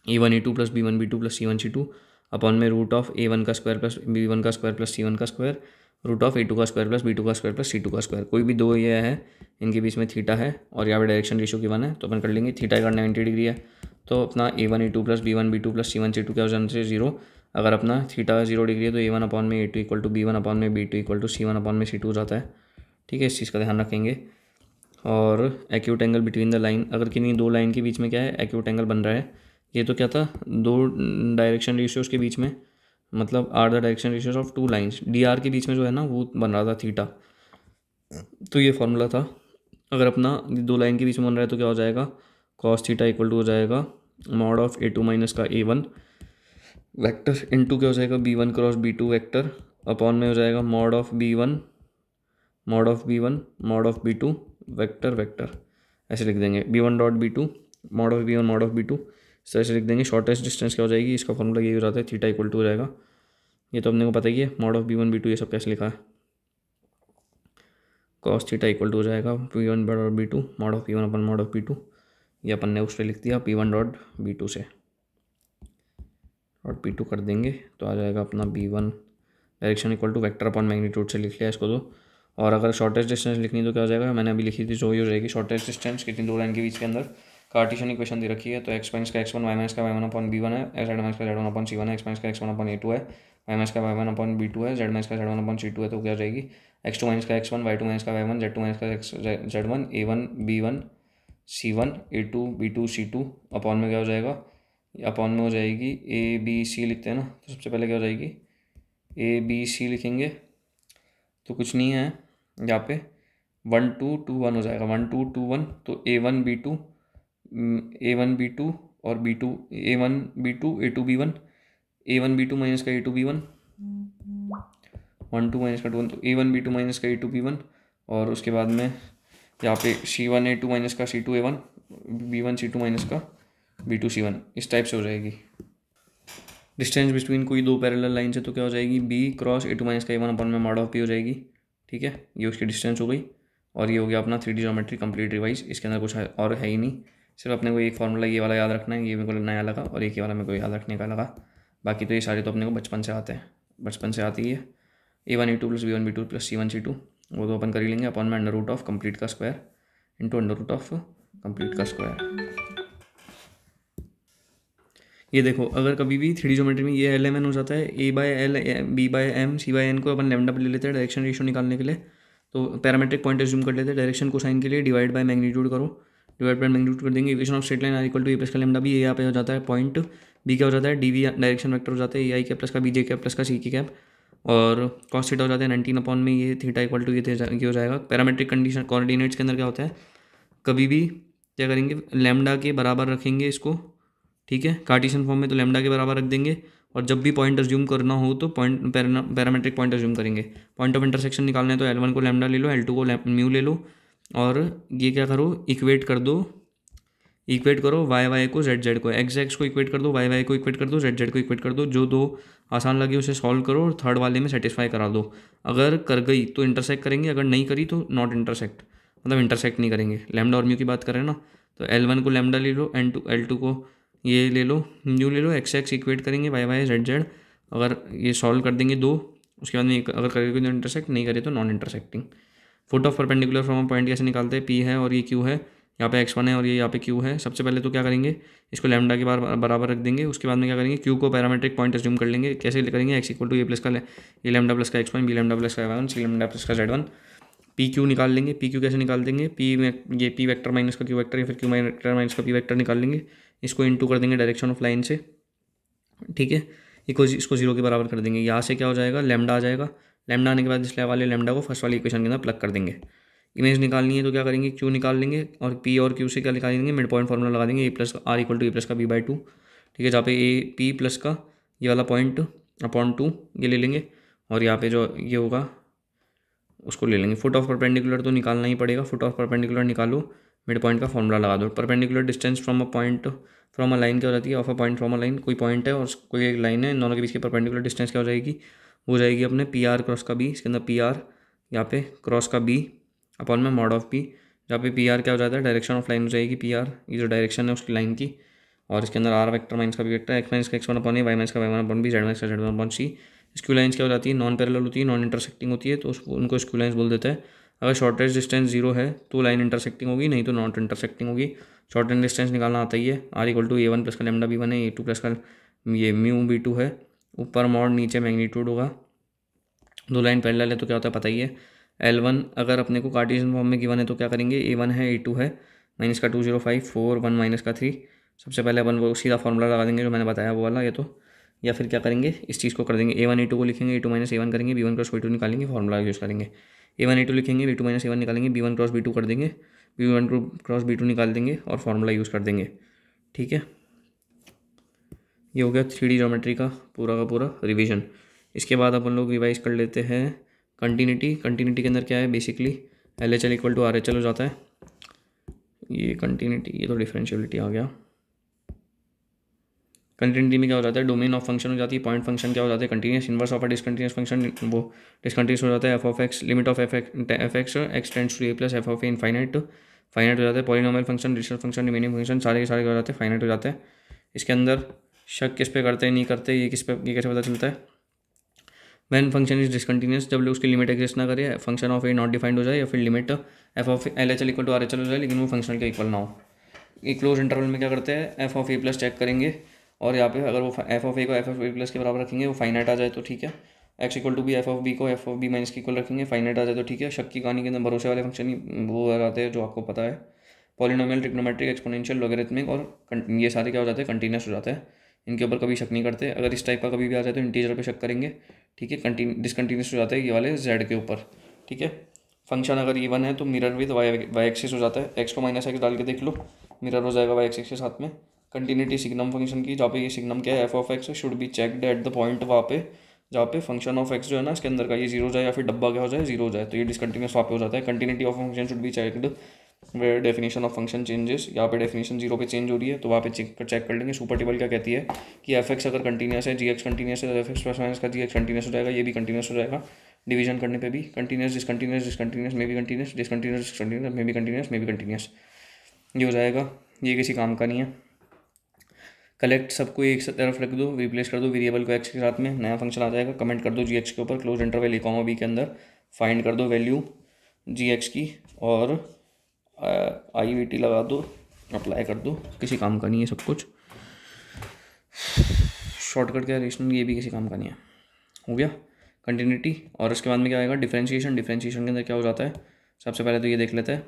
a1 a2 plus b1 b2 plus c1 c2 upon में रूट ऑफ a1 का स्क्वायर प्लस b1 का स्क्वायर प्लस c1 का स्क्वायर रूट ऑफ a2 का स्क्वायर प्लस b2 का स्क्वायर प्लस c2 का स्क्वायर। कोई भी दो ये है इनके बीच में थीटा है और यहाँ पे डायरेक्शन रेशियो की 1 है तो अपन कर लेंगे थीटा का 90 डिग्री है। तो अपना a1 a2 plus b1 b2 plus c1 c2 क्या हो जाने से 0। अगर अपना थीटा 0 डिग्री है तो a1 अपॉन में a2 equal to b1 upon में b2 equal to c1 upon में c2 हो जाता है। ठीक है, इस चीज़ का ध्यान रखेंगे। और acute angle between the line, अगर किन्हीं दो लाइन के बीच में क्या है एक्यूट एंगल बन रहा है, ये तो क्या था दो डायरेक्शन रेशियोज के बीच में, मतलब are the direction ratios of two lines, D R के बीच में जो है ना वो बन रहा था थीटा। तो ये फॉर्मूला था। अगर अपना दो लाइन के बीच में बन रहा है तो क्या हो जाएगा, कॉस थीटा इक्वल टू हो जाएगा मॉड ऑफ a2 माइनस का a1 वेक्टर इनटू क्या हो जाएगा b1 cross b2 vector upon में हो जाएगा mod of b1 mod of b1 mod of b2 vector vector. ऐसे लिख देंगे b1 dot b2 mod of b1 mod of b2, इस ऐसे लिख देंगे। शॉर्टेस्ट डिस्टेंस क्या हो जाएगी, इसका फॉर्मूला यही हो जाता है थीटा इक्वल टू हो जाएगा, ये तो अपने को पता ही है मॉड ऑफ b1 b2 ये सब कैसे लिखा है, कॉस थीटा इक्वल टू हो जाएगा p1 dot b2 mod of p1 upon mod of p2, ये अपन ने उससे लिख दिया p1 डॉट b2 से और p2 कर देंगे तो आ जाएगा अपना b1 direction equal to vector upon magnitude से लिख लिया इसको तो। और अगर शॉर्टेस्ट डिस्टेंस लिखनी तो क्या हो जाएगा, मैंने अभी लिखी थी जो ही हो जाएगी शॉर्टेस्ट डिस्टेंस कितनी दो लाइन के बीच के अंदर। कार्टेशियन इक्वेशन दे रखी है तो एक्स माइनस का x1 वाई माइनस का y1 अपॉन b1 है, जेड माइनस का z1 अपॉन c1 है, एक्स माइनस का x1 अपॉन a2 है, वाई माइनस का y1 अपॉन b2 है, जेड माइनस का z1 अपॉन c2 है। तो क्या हो जाएगी x2 माइनस का x1 y2 माइनस का y1 z2 माइनस का z1 a1 b1 c1 a2 b2 c2 upon में क्या हो जाएगा, अपॉन में हो जाएगी ए बी सी लिखते हैं ना, तो सबसे पहले क्या हो जाएगी ए बी सी लिखेंगे तो कुछ नहीं है यहाँ पे 1 2 2 1 हो जाएगा 1 2 2 1। तो a1 b2 और b2 a1 b2 a2 b1 a1 b2 minus का a2 b1 1 2 माइनस का 2 1 तो a1 b2 माइनस का a2 b1 और उसके बाद में यहाँ पे C1A2 माइनस का C2A1, B1C2 माइनस का B2C1, इस टाइप से हो जाएगी। डिस्टेंस बिटवीन कोई दो पैरेलल लाइन से तो क्या हो जाएगी, B क्रॉस A2 माइनस का A1 अपॉन में मॉड ऑफ P हो जाएगी। ठीक है, ये उसकी डिस्टेंस हो गई और ये हो गया अपना 3D ज्योमेट्री कंप्लीट रिवाइज। इसके अंदर कुछ है और है ही नहीं, सिर्फ अपने को एक फार्मूला ये वाला याद रखना है, ये मेरे को नया लगा और एक ही वाला मेरे को याद रखने का लगा। बाकी तो ये सारे तो अपने को बचपन से आते हैं, बचपन से आती है। A1A2 plus B1B2 plus C1C2 वो तो अपन कर ही लेंगे, अपॉन में अंडर रूट ऑफ कंप्लीट का square into under root of complete का स्क्वायर। ये देखो, अगर कभी भी 3D ज्योमेट्री में ये LMN हो जाता है, A/L B/M C/N को अपन लैम्डा पे ले लेते हैं डायरेक्शन रेशियो निकालने के लिए। तो पैरामेट्रिक पॉइंट एज्यूम कर लेते हैं, डायरेक्शन को साइन के लिए डिवाइड बाय मैग्नीट्यूड करो, डिवाइड बाय मैग्नीट्यूड कर देंगे। Equation of straight line R equal to A plus का लैम्डा बी, ये यहाँ पे हो जाता है पॉइंट, बी क्या हो जाता है DV डायरेक्शन वेक्टर हो जाता है AI कैप प्लस का BJ कैप प्लस का C की कैप, और कॉस थीटा हो जाता है 19 अपॉन में ये थीटा इक्वल टू ये हो जाएगा। पैरामेट्रिक कंडीशन कोऑर्डिनेट्स के अंदर क्या होता है, कभी भी क्या करेंगे, लैम्डा के बराबर रखेंगे इसको। ठीक है, कार्टेशियन फॉर्म में तो लैम्डा के बराबर रख देंगे, और जब भी पॉइंट अज्यूम करना हो तो पॉइंट पैरामेट्रिक पॉइंट अज्यूम करेंगे। पॉइंट ऑफ इंटरसेक्शन निकालना है तो L1 को लैम्डा ले लो, L2 को म्यू ले लो, और ये क्या करो, इक्वेट कर दो, इक्वेट करो y को z को, x को इक्वेट कर दो, y को इक्वेट कर दो, z को इक्वेट कर दो। जो दो आसान लगे उसे सॉल्व करो और थर्ड वाले में सेटिस्फाई करा दो। अगर कर गई तो इंटरसेक्ट करेंगे, अगर नहीं करी तो नॉट इंटरसेक्ट, मतलब इंटरसेक्ट नहीं करेंगे। लैम्डा और म्यू की बात करें ना, तो L1 को लैम्डा ले लो, L2 को ये ले लो, म्यू ले लो, x इक्वेट करेंगे, y z। अगर ये सॉल्व कर देंगे दो, उसके बाद में अगर करेंगे तो इंटरसेक्ट, नहीं करे तो non intersecting. Foot of perpendicular from a point कैसे निकालते हैं, P है और ये Q है, यहाँ पे x1 है और ये यहाँ पे Q है। सबसे पहले तो क्या करेंगे, इसको लैम्डा के बराबर रख देंगे। उसके बाद में क्या करेंगे, Q को पैरामेट्रिक पॉइंट अज्यूम कर लेंगे। कैसे करेंगे, x equal to A plus का ए लैम्डा प्लस का x1, बी लैम्डा प्लस का y1, सी लैम्डा प्लस का z1। PQ निकाल लेंगे। PQ कैसे निकाल देंगे, P में ये P वेक्टर माइनस का Q वेक्टर, या फिर Q वेक्टर माइनस का P वेक्टर निकाल लेंगे। इसको इंटू कर देंगे डायरेक्शन ऑफ लाइन से। ठीक है, इसको 0 के बराबर कर देंगे। यहाँ से क्या हो जाएगा, लैम्डा आ जाएगा। लैम्डा आने के बाद इस वाले लैम्डा को फर्स्ट वाली इक्वेशन के अंदर प्लग कर देंगे। इमेज निकालनी है तो क्या करेंगे, Q निकाल लेंगे, और P और Q से क्या निकालेंगे, मिड पॉइंट फॉर्मूला लगा देंगे, A plus R equal to A plus का B/2। ठीक है, जहाँ पे P प्लस का ये वाला पॉइंट अपॉन 2 ये ले लेंगे, और यहाँ पे जो ये होगा उसको ले लेंगे। फुट ऑफ परपेंडिकुलर तो निकालना ही पड़ेगा, फुट ऑफ परपेंडिकुलर निकालो, मिड पॉइंट का फॉर्मूला लगा दो। Perpendicular distance from a point from a line क्या हो जाती है, of a point from a line. कोई पॉइंट है और कोई एक लाइन है, इन दोनों के बीच की परपेंडिकुलर डिस्टेंस क्या हो जाएगी, हो जाएगी अपने PR क्रॉस का B। इसके अंदर PR यहाँ पे क्रॉस का B अपॉन में मॉड ऑफ P, जहाँ पे PR क्या हो जाता है, डायरेक्शन ऑफ लाइन हो जाएगी PR, ये जो डायरेक्शन है उसकी लाइन की। और इसके अंदर R वेक्टर माइनस का B वेक्टर, x माइनस का x1 upon A, y minus का y1 upon B, z minus का z1 upon C। Skew lines क्या हो जाती है, नॉन पैरेलल होती है, नॉन इंटरसेक्टिंग होती है, तो उनको स्क्यू लाइन्स बोल देते हैं। अगर शॉर्टेज डिस्टेंस 0 है तो लाइन इंटरसेक्टिंग होगी, नहीं तो नॉट इंटरसेक्टिंग होगी। शॉर्टेज डिस्टेंस निकालना आता ही है, R equal to A1 plus का लैम्डा B1 है, A2 प्लस का ये म्यू B2 है, ऊपर मॉड नीचे मैग्नीट्यूड होगा। दो लाइन पैरेलल है तो क्या होता है पता ही है। L1 अगर अपने को कार्टेशियन फॉर्म में गिवन है तो क्या करेंगे, A1 है A2 है, माइनस का 2 0 5 4 1 माइनस का 3। सबसे पहले अपन वो सीधा फॉर्मूला लगा देंगे जो मैंने बताया वो वाला, ये तो, या फिर क्या करेंगे, इस चीज़ को कर देंगे, A1 A2 को लिखेंगे, A2 माइनस A1 करेंगे, B1 क्रॉस B2 निकालेंगे, फॉर्मूला यूज़ करेंगे। A1 A2 लिखेंगे, B2 माइनस A1 निकालेंगे, B1 क्रॉस B2 कर देंगे, B1 क्रॉस B2 निकाल देंगे और फार्मूला यूज़ कर देंगे। ठीक है, ये हो गया 3D ज्योमेट्री का पूरा रिवीजन। इसके बाद अपन लोग रिवाइज कर लेते हैं कंटिन्यूटी। कंटिन्यूटी के अंदर क्या है, basically LHL equal to RHL हो जाता है। ये कंटिन्यूटी, ये तो डिफरेंशियबिलिटी आ गया। कंटिन्यूटी में क्या हो जाता है, डोमेन ऑफ फंक्शन हो जाती है, पॉइंट फंक्शन क्या हो जाता है, continuous. Inverse of a discontinuous function वो डिसकंटिन्यूस हो जाता है, f(x), limit of f(x) x tends to a plus f(a) infinite finite हो जाता है। Polynomial function, distal function, remaining function सारे के सारे क्या हो जाते हैं, फाइनाइट हो जाते हैं। इसके अंदर शक किस पे करते हैं, नहीं करते, ये किस पे, ये कैसे पता चलता है, वैन फंक्शन इज डिसकंटिन्यूस, जब उसकी लिमिट एग्जिस्ट ना करे, function of A not defined हो जाए, या फिर limit f of LHL equal to RHL हो जाए लेकिन वो फंक्शनल के इक्वल ना हो। ये क्लोज इंटरवल में क्या करते हैं, f of a plus check करेंगे, और यहाँ पे अगर वो f ऑफ a को f ऑफ a प्लस के बराबर रखेंगे, वो फाइनाइट आ जाए तो ठीक है। x equal to b, f of b को f ऑफ b माइनस के इक्वल रखेंगे, फाइनाइट आ जाए तो ठीक है। शक की कहानी के अंदर भरोसे वाले फंक्शन ही वो आ जाते हैं जो आपको पता है, पॉलिनोमियल, ट्रिग्नोमेट्रिक, एक्सपोनेंशियल, लॉगरिथमिक, और ये सारे क्या हो जाते हैं, कंटिन्यूस हो जाते हैं। इनके ऊपर कभी शक नहीं करते। अगर इस टाइप का कभी भी आ जाए तो इंटीजर पे शक करेंगे। ठीक है, डिसकंटिन्यूस हो जाता है ये वाले z के ऊपर। ठीक है, फंक्शन अगर इवन है तो मिरर विद वाई एक्सिस हो जाता है, x को माइनस एक्स डाल के देख लो, मिरर हो जाएगा वाई एक्सिस के साथ में। कंटिन्यूटी सिग्नम फंक्शन की, जहाँ पे ये सिग्नम क्या है, f of x should be checked at the point वहाँ पे जहाँ पे फंक्शन ऑफ एक्स जो है ना इसके अंदर का ये जीरो हो जाए या फिर डब्बा क्या हो जाए जीरो हो जाए, तो ये डिसकंटिन्यूस वहाँ पे हो जाता है। Continuity of function should be checked where definition of function changes. यहाँ पे डेफिनेशन जीरो पे चेंज हो रही है तो वहाँ पे चेक कर लेंगे। सुपर टेबल क्या कहती है कि एफ एक्स अगर कंटिन्यूस है, जी एक्स कंटिन्यूस है, तो एफ एक्स प्लस माइनस का जी एक्स कंटिन्यूस हो जाएगा, ये भी कंटिन्यूस हो जाएगा। डिवीजन करने पे भी कंटिन्यूस डिसकंटिन्यूस डिसकंटिन्यूस में भी कंटिन्यूस डिसकंटिन्यूस डिसकंटिन्यूस में भी कंटिन्यूस में भी कंटिन्यूस, ये हो जाएगा। ये किसी काम का नहीं है। कलेक्ट सबको एक तरफ रख दो, रिप्लेस कर दो वेरिएबल को एक्स के साथ में, नया फंक्शन आ जाएगा। कमेंट कर दो जी एक्स के ऊपर, क्लोज इंटरवल ए कॉमा बी के अंदर फाइंड कर दो वैल्यू जी एक्स की और आई वी टी लगा दो, अप्लाई कर दो। किसी काम का नहीं है सब कुछ। शॉर्टकट क्या रेशनल, ये भी किसी काम का नहीं है। हो गया कंटिन्यूटी। और उसके बाद में क्या आएगा डिफरेंशिएशन। डिफरेंशिएशन के अंदर क्या हो जाता है, सबसे पहले तो ये देख लेते हैं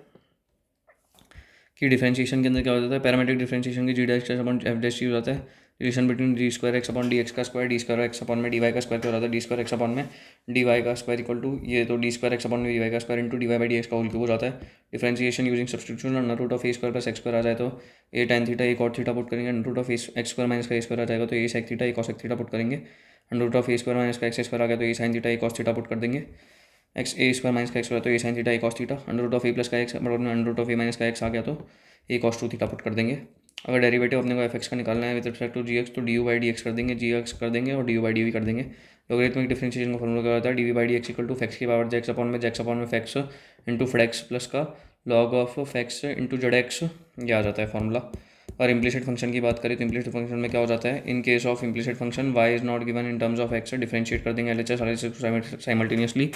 कि डिफरेंशिएशन के अंदर क्या हो जाता है। पैरामीट्रिक डिफरेंशिएशन की G dash upon F dash हो जाता है। Relation between D square X upon D x का square, D square X upon में डी वाई का स्क्वायर क्या हो जाता है, डी स्क्वायर एक्स अपॉन में डी वाई का स्क्वायर इक्वल टू ये तो डी स्क्वायर एक्स अपॉन में डी वाई का square into D Y by D x का होल क्यूब हो जाता है। Differentiation using substitution, under root of A square plus x square आ जाए तो A tan theta A cot theta put करेंगे, under root of x square minus का ए स्क्वायर आ जाएगा तो ए सेक थीटा ए कॉसेक थीटा पुट करेंगे, under root of A square minus का एक्स स्क्वायर आ गया तो A sine theta A cos theta put कर देंगे, एक्स ए स्क्वायर माइनस का एक्स स्क्वायर तो A sine theta A cos theta, under root of A plus का x under root of A minus का एक्स आ गया तो a cos two theta put कर देंगे। अगर डेरिवेटिव अपने को एफ एक्स का निकालना है with respect to g x तो d u by D x कर देंगे, जी एक्स कर देंगे और d u by d v कर देंगे। लॉगरिथमिक डिफरेंशिएशन का फॉर्मूला क्या होता है, d v by D x equal to f x की पावर जेक्स अपॉन में जेक्स अपॉन में फैक्स इंटू फ्रेक्स प्लस का log of f x into z x, ये आ जाता है फॉर्मूला। और इम्प्लिसिट फंक्शन की बात करें तो इम्प्लिसिट फंक्शन में क्या हो जाता है, in case of implicit function y is not given in terms of x, differentiate कर देंगे L H S simultaneously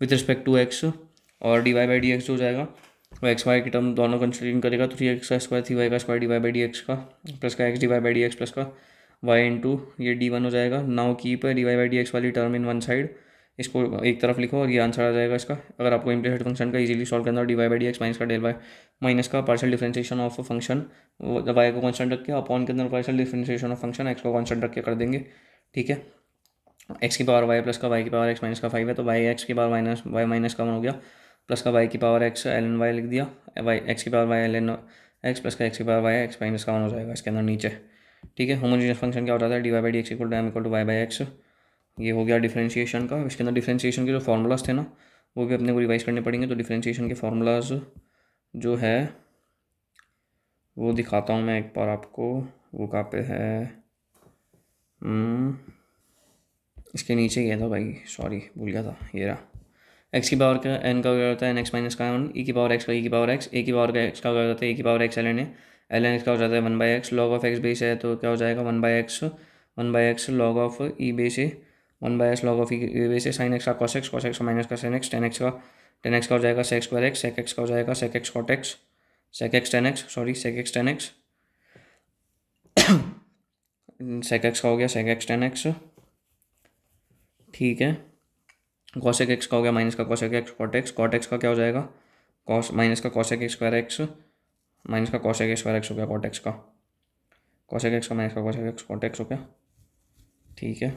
with respect to x और d Y by D x हो जाएगा। वो एक्स वाई की टर्म दोनों कंसिडरिंग करेगा तो थ्री एक्स का स्क्वायर थ्री वाई का square d Y by D x का प्लस का x d Y by D x plus का वाई इंटू ये डी वन हो जाएगा। Now keep D Y by D X वाली टर्म इन वन साइड, इसको एक तरफ लिखो और ये आंसर आ जाएगा इसका। अगर आपको इम्प्लिसिट फंक्शन का इजीली सॉल्व करना हो D Y by D x minus का डेल वाई माइनस का partial differentiation of function Y को कॉन्स्टेंट रख के अपॉन के अंदर partial differentiation of function X को कॉन्स्टेंट रख के कर देंगे। ठीक है, एक्स की पावर वाई प्लस का वाई की पावर एक्स माइनस का 5 है तो वाई एक्स की पावर माइनस वाई माइनस का 1 हो गया प्लस का वाई की power X L N Y लिख दिया, वाई एक्स की power Y L N X plus का एक्स की पावर वाई एक्स माइनस का 1 हो जाएगा इसके अंदर नीचे। ठीक है, होमोजेनियस फंक्शन क्या हो जाता है, D Y by D x equal to M equal to Y by X, ये हो गया डिफरेंशिएशन का। इसके अंदर डिफरेंशिएशन के जो फार्मूलाज थे ना वो भी अपने को रिवाइज करने पड़ेंगे। तो डिफरेंशिएशन के फार्मूलाज जो है वो दिखाता हूँ मैं एक बार आपको, वो कहाँ पे है, इसके नीचे ही है था भाई, सॉरी भूल गया था, ये रहा। एक्स की पावर का एन का क्या होता है एन एक्स माइनस का वन, ई की पावर एक्स का ई की पावर एक्स, ए की पावर का एक्स का क्या होता है ए की power X L N A, L N X का हो जाता है 1/x, log of x base है तो क्या हो जाएगा 1/x log of E base है 1/x log of E base है, साइन एक्स का कॉस एक्स का माइनस का साइन एक्स, टेन एक्स का हो जाएगा sec square X, sec X का हो जाएगा sec X cot X, sec X tan X sorry sec X tan X, sec X का हो गया सेक एक्स टेन एक्स। ठीक है, कॉसेक एक्स का हो गया माइनस का कॉसेक एक्स कॉट एक्स का क्या हो जाएगा कॉस माइनस का cosec x square x minus का कॉसेक एक्स स्क्वायर एक्स हो गया कॉट एक्स का, कॉसेक एक्स का माइनस का कॉसेक एक्स कॉट एक्स हो गया। ठीक है,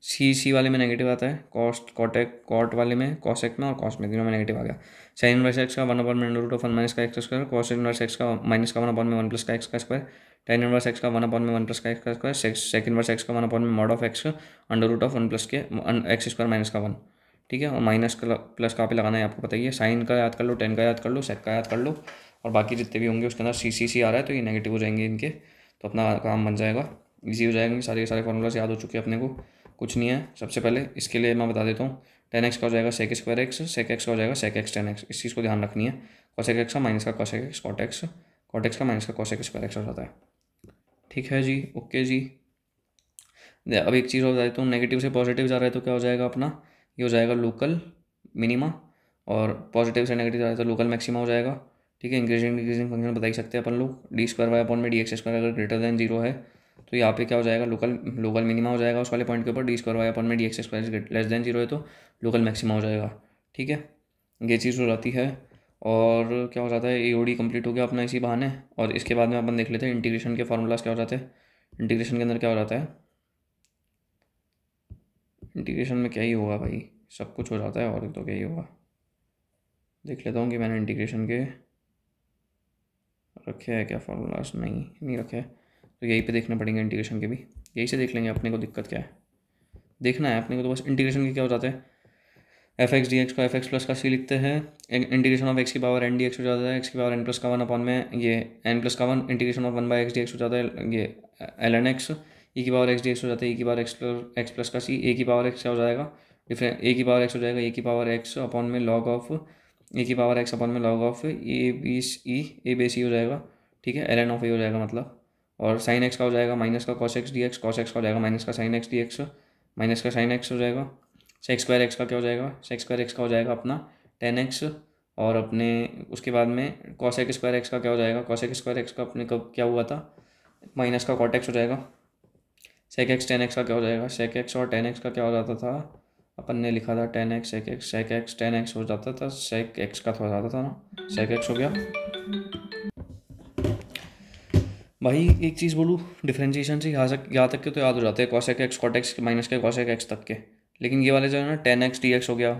सी वाले में नेगेटिव आता है, कॉस्ट कॉटेक कॉट वाले में कॉसेक में और कॉस में तीनों में नेगेटिव आ गया। साइन इनवर्स एक्स का 1 अपॉन में अंडर रूट ऑफ 1 माइनस का x square, cos inverse x का माइनस का 1 अपॉन में 1 प्लस का एक्स का स्क्वायर, टेन इनवर्स एक्स का 1 अपॉन में 1 प्लस का एक्स का स्क्वायर, सेक इनवर्स एक्स का 1 अपॉन में mod of x under root of 1 plus के एक्स स्क्वायर माइनस का 1। ठीक है, और माइनस का प्लस कहाँ पे लगाना है आपको बताइए, साइन का याद कर लो, टेन का याद कर लो, सेक का याद कर लो और बाकी जितने भी होंगे उसके अंदर सी आ रहा है तो ये नेगेटिव हो जाएंगे इनके, तो अपना काम बन जाएगा, ईजी हो जाएंगे। सारे फॉर्मूलाज याद हो चुके हैं अपने को, कुछ नहीं है। सबसे पहले इसके लिए मैं बता देता हूँ, टेन एक्स का हो जाएगा sec square X, sec X का हो जाएगा सेक एक्स टेन एक्स, इस चीज़ को ध्यान रखनी है। कॉसेक एक्स का माइनस का कॉसेक एक्स कॉट एक्स का माइनस का कॉसेक स्क्वायर एक्स हो जाता है। ठीक है जी, ओके जी। अब एक चीज़ और बता देता हूँ, नेगेटिव से पॉजिटिव जा रहा है तो क्या हो जाएगा अपना, ये हो जाएगा लोकल मिनिमा, और पॉजिटिव से नेगेटिव जा रहा है तो लोकल मैक्सिमा हो जाएगा। ठीक है, इंक्रीजिंग डिक्रीजिंग फंक्शन बता ही सकते हैं अपन लोग, डी स्क्वायर वाई अपॉन में डी एक्स स्क्वायर अगर ग्रेटर देन 0 है तो यहाँ पे क्या हो जाएगा लोकल मिनिमा हो जाएगा उस वाले पॉइंट के ऊपर, डी स्क्वायर वाई अपॉन में D x square less than 0 है तो लोकल मैक्सिमा हो जाएगा। ठीक है, ये चीज़ हो जाती है। और क्या हो जाता है, एओडी कंप्लीट हो गया अपना इसी बहाने। और इसके बाद में अपन देख लेते हैं इंटीग्रेशन के फार्मूलाज क्या हो जाते हैं। इंटीग्रेशन के अंदर क्या हो जाता है, इंटीग्रेशन में क्या ही होगा भाई, सब कुछ हो जाता है और तो क्या ही होगा। देख लेता हूँ कि मैंने इंटीग्रेशन के रखे हैं क्या फार्मूलाज, नहीं रखे हैं। तो यहीं पे देखने पड़ेंगे इंटीग्रेशन के भी, यही से देख लेंगे अपने को दिक्कत क्या है, देखना है अपने को तो बस इंटीग्रेशन के क्या हो जाते हैं। एफ एक्स डी एक्स को एफ एक्स प्लस का सी लिखते हैं, इंटीग्रेशन ऑफ एक्स की पावर एन डी एक्स हो जाता है, एक्स की पावर एन प्लस का वन अपॉन में ये एन प्लस का one, integration of one by x d x हो जाता है ये एल एन एक्स, ई की पावर एक्स डी एक्स हो जाता है ई की पावर एक्स प्लस का सी, ए की पावर एक्स क्या हो जाएगा डिफरेंट, ए की पावर एक्स हो जाएगा ए की पावर एक्स अपॉन में लॉग ऑफ ए की पावर एक्स अपॉन में log of a base e, a base e हो जाएगा, ठीक है, एल एन ऑफ ए हो जाएगा मतलब। और साइन एक्स का हो जाएगा माइनस का cos x d x, cos X का हो जाएगा माइनस का sine x d x, minus का साइन एक्स हो जाएगा। सेक्स स्क्वायर एक्स का क्या हो जाएगा, सेक्स स्क्वायर एक्स का हो जाएगा अपना टेन एक्स, और अपने उसके बाद में कॉसेक स्क्वायर एक्स का क्या हो जाएगा, कॉसेक स्क्वायर एक्स का अपने कब क्या हुआ था माइनस का कॉट एक्स हो जाएगा। सेक एक्स टेन एक्स का क्या हो जाएगा, सेक एक्स और टेन एक्स का क्या हो जाता था, अपन ने लिखा था tan X sec X tan X हो जाता था, सेक एक्स का हो जाता था ना, सेक एक्स हो गया। भाई एक चीज़ बोलूँ, डिफ्रेंशिएशन से यहाँ तक के तो याद हो जाते हैं, cosec X cot X minus के कॉसेक एक्स तक के, लेकिन ये वाले जो है ना टेन एक्स डी एक्स हो गया,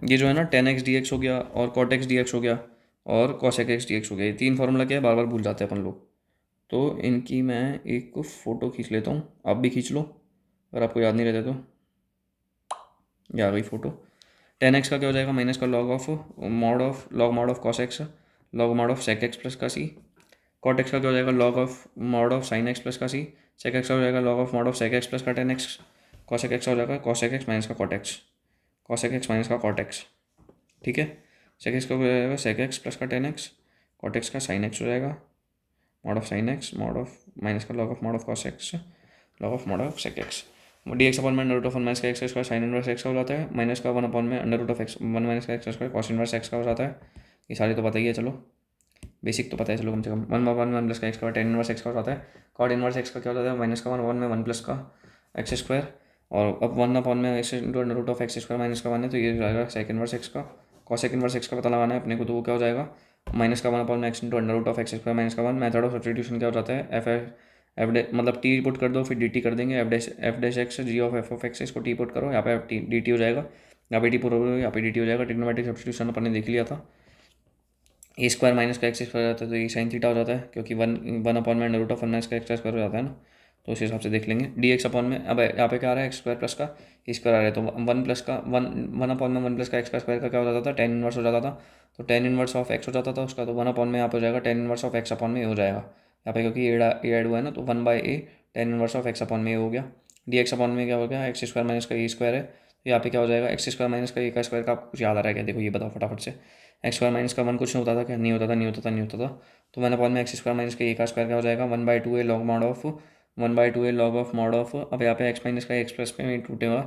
ये जो है ना टेन एक्स डी एक्स हो गया और कॉट एक्स डी एक्स हो गया और कॉसेक एक्स डी एक्स हो गया, ये तीन फार्मूला क्या है बार बार भूल जाते हैं अपन लोग। तो इनकी मैं एक फ़ोटो खींच लेता हूँ, आप भी खींच लो अगर आपको याद नहीं रहता तो। ये आ गई फ़ोटो। टेन एक्स का क्या हो जाएगा माइनस का log mod of cos x, log mod of sec x plus का सी। कॉट एक्स का क्या हो जाएगा log of mod of sine X plus का सी। सेक एक्स का हो जाएगा log of mod of sec x plus का टेन एक्स। कॉसेक एक्स का हो जाएगा कॉसेक एक्स माइनस का cot X, cosec X minus का कॉट एक्स, ठीक है। सेक एक्स का हो जाएगा सेक एक्स प्लस का टेन एक्स, कॉट एक्स का साइन एक्स हो जाएगा mod of sine x, mod of minus का log of mod of cos x, log of mod of sec x. D x upon में under root of one minus का x square sine inverse x का हो जाता है, माइनस का वन अपॉन में under root of x one minus का x square cos inverse x का हो जाता है। ये सारे तो पता ही है, चलो बेसिक तो पता है, चलो कम से कम वन अपॉन वन प्लस का एक्स का टेन इनवर्स एक्स का हो जाता है। कॉट इनवर्स एक्स का क्या हो जाता है माइनस का वन अपॉन में वन प्लस का एक्स स्क्वायर, और अब वन अपॉन में X into under root of x square minus का वन है तो ये हो जाएगा सेक इनवर्स एक्स का। कॉसेक इनवर्स एक्स का पता लगाना है अपने को, तो वो क्या हो जाएगा माइनस का वन अपॉन में X into under root of x square minus का वन। मेथड ऑफ सब्स्टिट्यूशन क्या हो जाता है एफ डे मतलब टी पुट कर दो फिर डी टी कर देंगे, F dash X G of X इसको टी पुट करो, यहाँ पे डी टी हो जाएगा, यहाँ पे टी पुट हो यहाँ पे डी टी हो जाएगा। ट्रिग्नोमेट्रिक सब्स्टिट्यूशन अपन ने देख लिया था, ए स्क्वायर माइनस का एक्स स्क्वायर जाता है तो ये साइन थीटा हो जाता है, क्योंकि वन अपॉन में under root of one minus का एक्स स्क्वायर हो जाता है ना, तो उस हिसाब से देख लेंगे। डी एक्स अपॉन में अब यहाँ पे क्या आ रहा है एक्स स्क्वायर प्लस का ए स्क्वायर आ रहा है, तो वन प्लस का वन अपॉन में वन प्लस का एक्स का स्क्वायर का क्या हो जाता था टेन इनवर्स हो जाता था, तो टेन इनवर्स ऑफ एक्स हो जाता था उसका, तो वन अपॉन में यहाँ पे हो जाएगा tan inverse of X upon में ए हो जाएगा यहाँ पे, क्योंकि ए ऐड हुआ है ना, तो one by A ten inverse of X upon में ए हो गया। डी एक्स अपॉन में क्या हो गया एक्स स्क्वायर माइनस का ए स्क्वायर है, तो यहाँ पे क्या हो जाएगा एक्स स्क्वायर माइनस का ए का स्क्वायर का कुछ याद आ रहा है क्या, देखो ये बताओ फटाफट से। एक्स स्क्वायर माइनस का वन कुछ नहीं होता था क्या, नहीं होता था नहीं होता था नहीं होता था, तो वन अपॉन में एक्स स्क्वायर माइनस का ए का स्क्वायर क्या हो जाएगा one by two A log mod of one by two A log of mod of, अब यहाँ पे एक्स माइनस का एक्स प्लस में टूटेगा,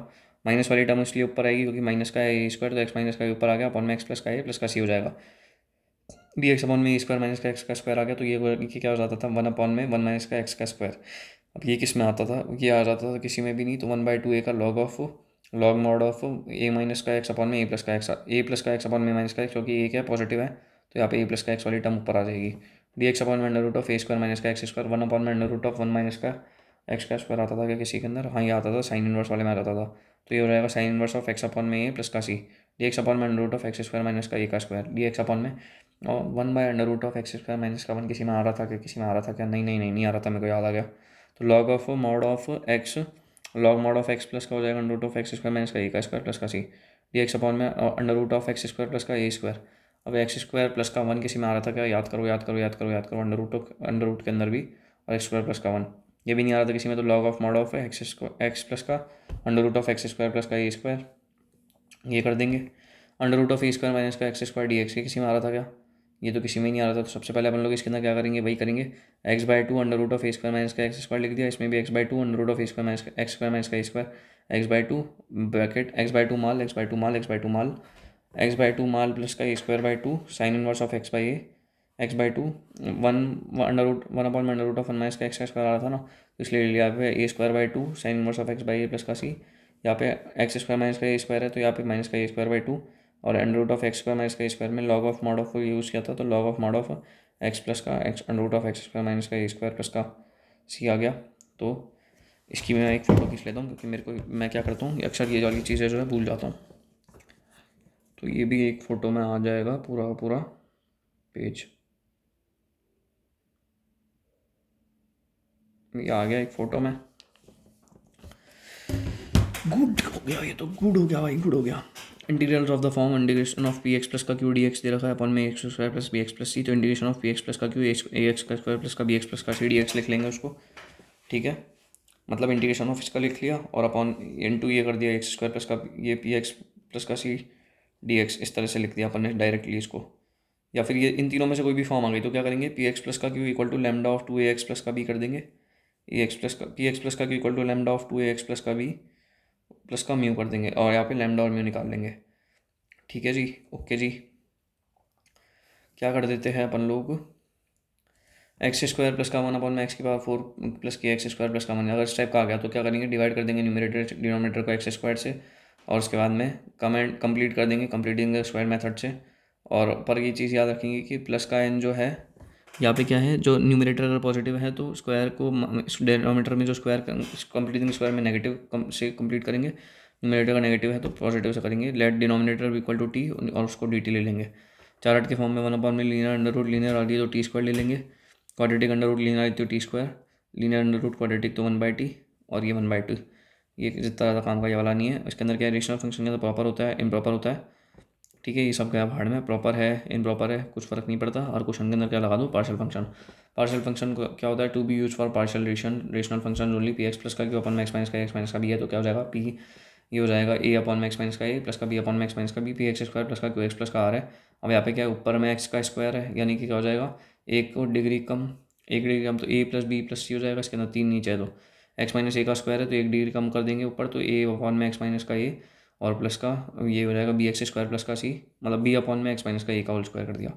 माइनस वाली टर्म इसलिए ऊपर आएगी क्योंकि माइनस का ए स्क्वायर, तो एक्स माइनस का ऊपर आ गया अपॉन में एक्स प्लस का ए प्लस का सी हो जाएगा। डी एक्स अपॉन में ए स्क्वायर माइनस का एक्स का स्क्वायर आ गया, तो ये क्या हो जाता था वन अपॉन में वन माइनस का एक्स का स्क्वायर। अब ये किस में आता था, ये आ जाता था किसी में भी नहीं, तो वन बाई टू ए का log of log mod of A minus का एक्स अपॉन में ए प्लस का एक्स अपॉन में माइनस का एक्स, क्योंकि ए क्या पॉजिटिव है तो यहाँ पे ए प्लस का एक्स वाली टर्म ऊपर आ जाएगी। डी एक्स अपॉन में under root of A square minus का एक्स स्क्वायर, वन अपॉन में under root of one minus का एक्स का स्क्वायर आता था क्या किसी के अंदर, हाँ ये आता था साइन इनवर्स वाले में आ जाता था, तो ये हो जाएगा sine inverse of X upon में ए प्लस का सी। डी एक्स अपॉन में under root of x square minus का ए का स्क्वायर, डी एक्स अपॉन में और one by under root of x square minus का वन किसी में आ रहा था क्या, किसी में आ रहा था क्या, नहीं नहीं नहीं नहीं आ रहा था, मेरे को याद आ गया। तो log of mod of x log mod of x plus का हो जाएगा under root of x square minus का ए का स्क्वायर प्लस का सी। डी एक्स अपॉन में under root of x square plus का ए स्क्वायर, अब एक्स स्क्वायर प्लस का वन किसी में आ रहा था क्या, याद करो याद करो याद करो याद करो, अंडर रूट के अंदर भी और एक्स स्क्वायर प्लस का वन, ये भी नहीं आ रहा था किसी में, तो log of mod of x plus का under root of x square plus का ए स्क्वायर, ये कर देंगे। Under root of A square minus का एक्स स्क्वायर डी एक्स, ये किसी में आ रहा था क्या, ये तो किसी में नहीं आ रहा था, तो सबसे पहले अपन लोग इसके अंदर क्या करेंगे वही करेंगे, x by two under root of A square minus का एक्स स्क्वायर लिख दिया, इसमें भी x by two under root of A square minus x square minus का ए square, x by two bracket x by two माल एक्स बाई टू माल एक्स बाई टू माल एक्स बाई टू माल प्लस का ए square by two sine inverse of x by a x by to one under root one upon under root of one minus का एक्स स्क्वायर आ रहा था ना, तो इसलिए यहाँ पे ए square by two sine inverse of x by A plus का सी, यहाँ पे एक्स स्क्वायर माइनस का ए स्क्वायर है तो यहाँ पे माइनस का ए स्क्वायर बाई टू, और under root of x square minus का ए स्क्वायर में लॉग ऑफ मॉड ऑफ को यूज़ किया था, तो log of mod of x plus का x under root of x square minus का ए स्क्वायर प्लस का सी आ गया। तो इसकी मैं एक फ़ोटो खींच लेता हूँ, क्योंकि मेरे को मैं क्या करता हूँ अक्सर ये वाली चीज़ें जो है भूल जाता हूँ, तो ये भी एक फ़ोटो में आ जाएगा पूरा पूरा पेज। ये आ गया एक फ़ोटो में, गुड हो गया, ये तो गुड हो गया भाई, गुड हो गया। Integrals of the form integration of p x plus का क्यू डी एक्स दे रखा है अपन में x square plus b x plus c, तो integration of p x plus का क्यू ए एक्स का स्क्वायर प्लस का बी एक्स प्लस का सी डी एक्स लिख लेंगे उसको, ठीक है। मतलब इंटीग्रेशन ऑफ इसका लिख लिया और अपॉन इनटू ये कर दिया एक्स स्क्वायर प्लस का ये पी एक्स प्लस का सी डी एक्स, इस तरह से लिख दिया अपन ने डायरेक्टली इसको। या फिर ये इन तीनों में से कोई भी फॉर्म आ गई तो क्या करेंगे, पी एक्स प्लस का q equal to lambda of two a x plus का बी कर देंगे, ए एक्स प्लस का पी एक्स प्लस का q equal to lambda of two a x plus का बी प्लस का म्यू कर देंगे, और यहाँ पे लैम्डा और म्यू निकाल लेंगे, ठीक है जी, ओके जी। क्या कर देते हैं अपन लोग, एक्स स्क्वायर प्लस का वन अपॉन में एक्स की पावर 4 प्लस के एक्स स्क्वायर प्लस का वन, अगर इस टाइप का आ गया तो क्या करेंगे, डिवाइड कर देंगे न्यूमरेटर डिनोमिनेटर को एक्स स्क्वायर से, और उसके बाद में कमेंट कंप्लीट कर देंगे कंप्लीटिंग द स्क्वायर मेथड से। और पर ये चीज़ याद रखेंगे कि प्लस का एन जो है यहाँ पे क्या है, जो न्यूमरेटर अगर पॉजिटिव है तो स्क्वायर को डिनोमिनेटर में जो स्क्वायर कंप्लीटिंग स्क्वायर में नेगेटिव से कंप्लीट करेंगे, न्यूमरेटर का नेगेटिव है तो पॉजिटिव से करेंगे, let denominator equal to t, और उसको डी टी ले लेंगे। चार्ट के फॉर्म में वन अपॉन में लीनियर अंडर रूट लीनियर आ रही है तो टी स्क्वायर ले लेंगे, क्वाड्रेटिक अंडर रूट लीनियर आई तो t square, linear under root quadratic तो 1/t, और ये 1/2। ये जितना ज़्यादा काम का ये वाला नहीं है, इसके अंदर क्या रेशनल फंक्शन का प्रॉपर होता है इम्प्रॉपर होता है, ठीक है। ये सब क्या भाड़ में, प्रॉपर है इम्प्रॉपर है कुछ फ़र्क नहीं पड़ता, और क्वेश्चन के अंदर क्या लगा दो, पार्शियल फंक्शन। पार्शियल फंक्शन क्या होता है, to be use for partial rational function only, p x plus का क्यू अपन में एक्स माइनस का बी है तो क्या हो जाएगा, पी ये हो जाएगा ए अपॉन में एक्स माइनस का ए प्लस का बी अपॉन में एक्स माइनस का b, p x square plus का क्यू एक्स प्लस का आर है। अब यहाँ पे क्या है, ऊपर में एक्स का स्क्वायर है, यानी कि क्या हो जाएगा, एक डिग्री कम, एक डिग्री कम तो ए प्लस बी प्लस सी हो जाएगा, इसके अंदर 3 नीचे है तो एक्स माइनस ए का स्क्वायर है तो एक डिग्री कम कर देंगे ऊपर, तो ए अपॉन में एक्स माइनस का ए, और प्लस का ये हो जाएगा बी एक्स स्क्वायर प्लस का सी, मतलब बी अपॉन में एक्स माइनस का ए का होल स्क्वायर कर दिया,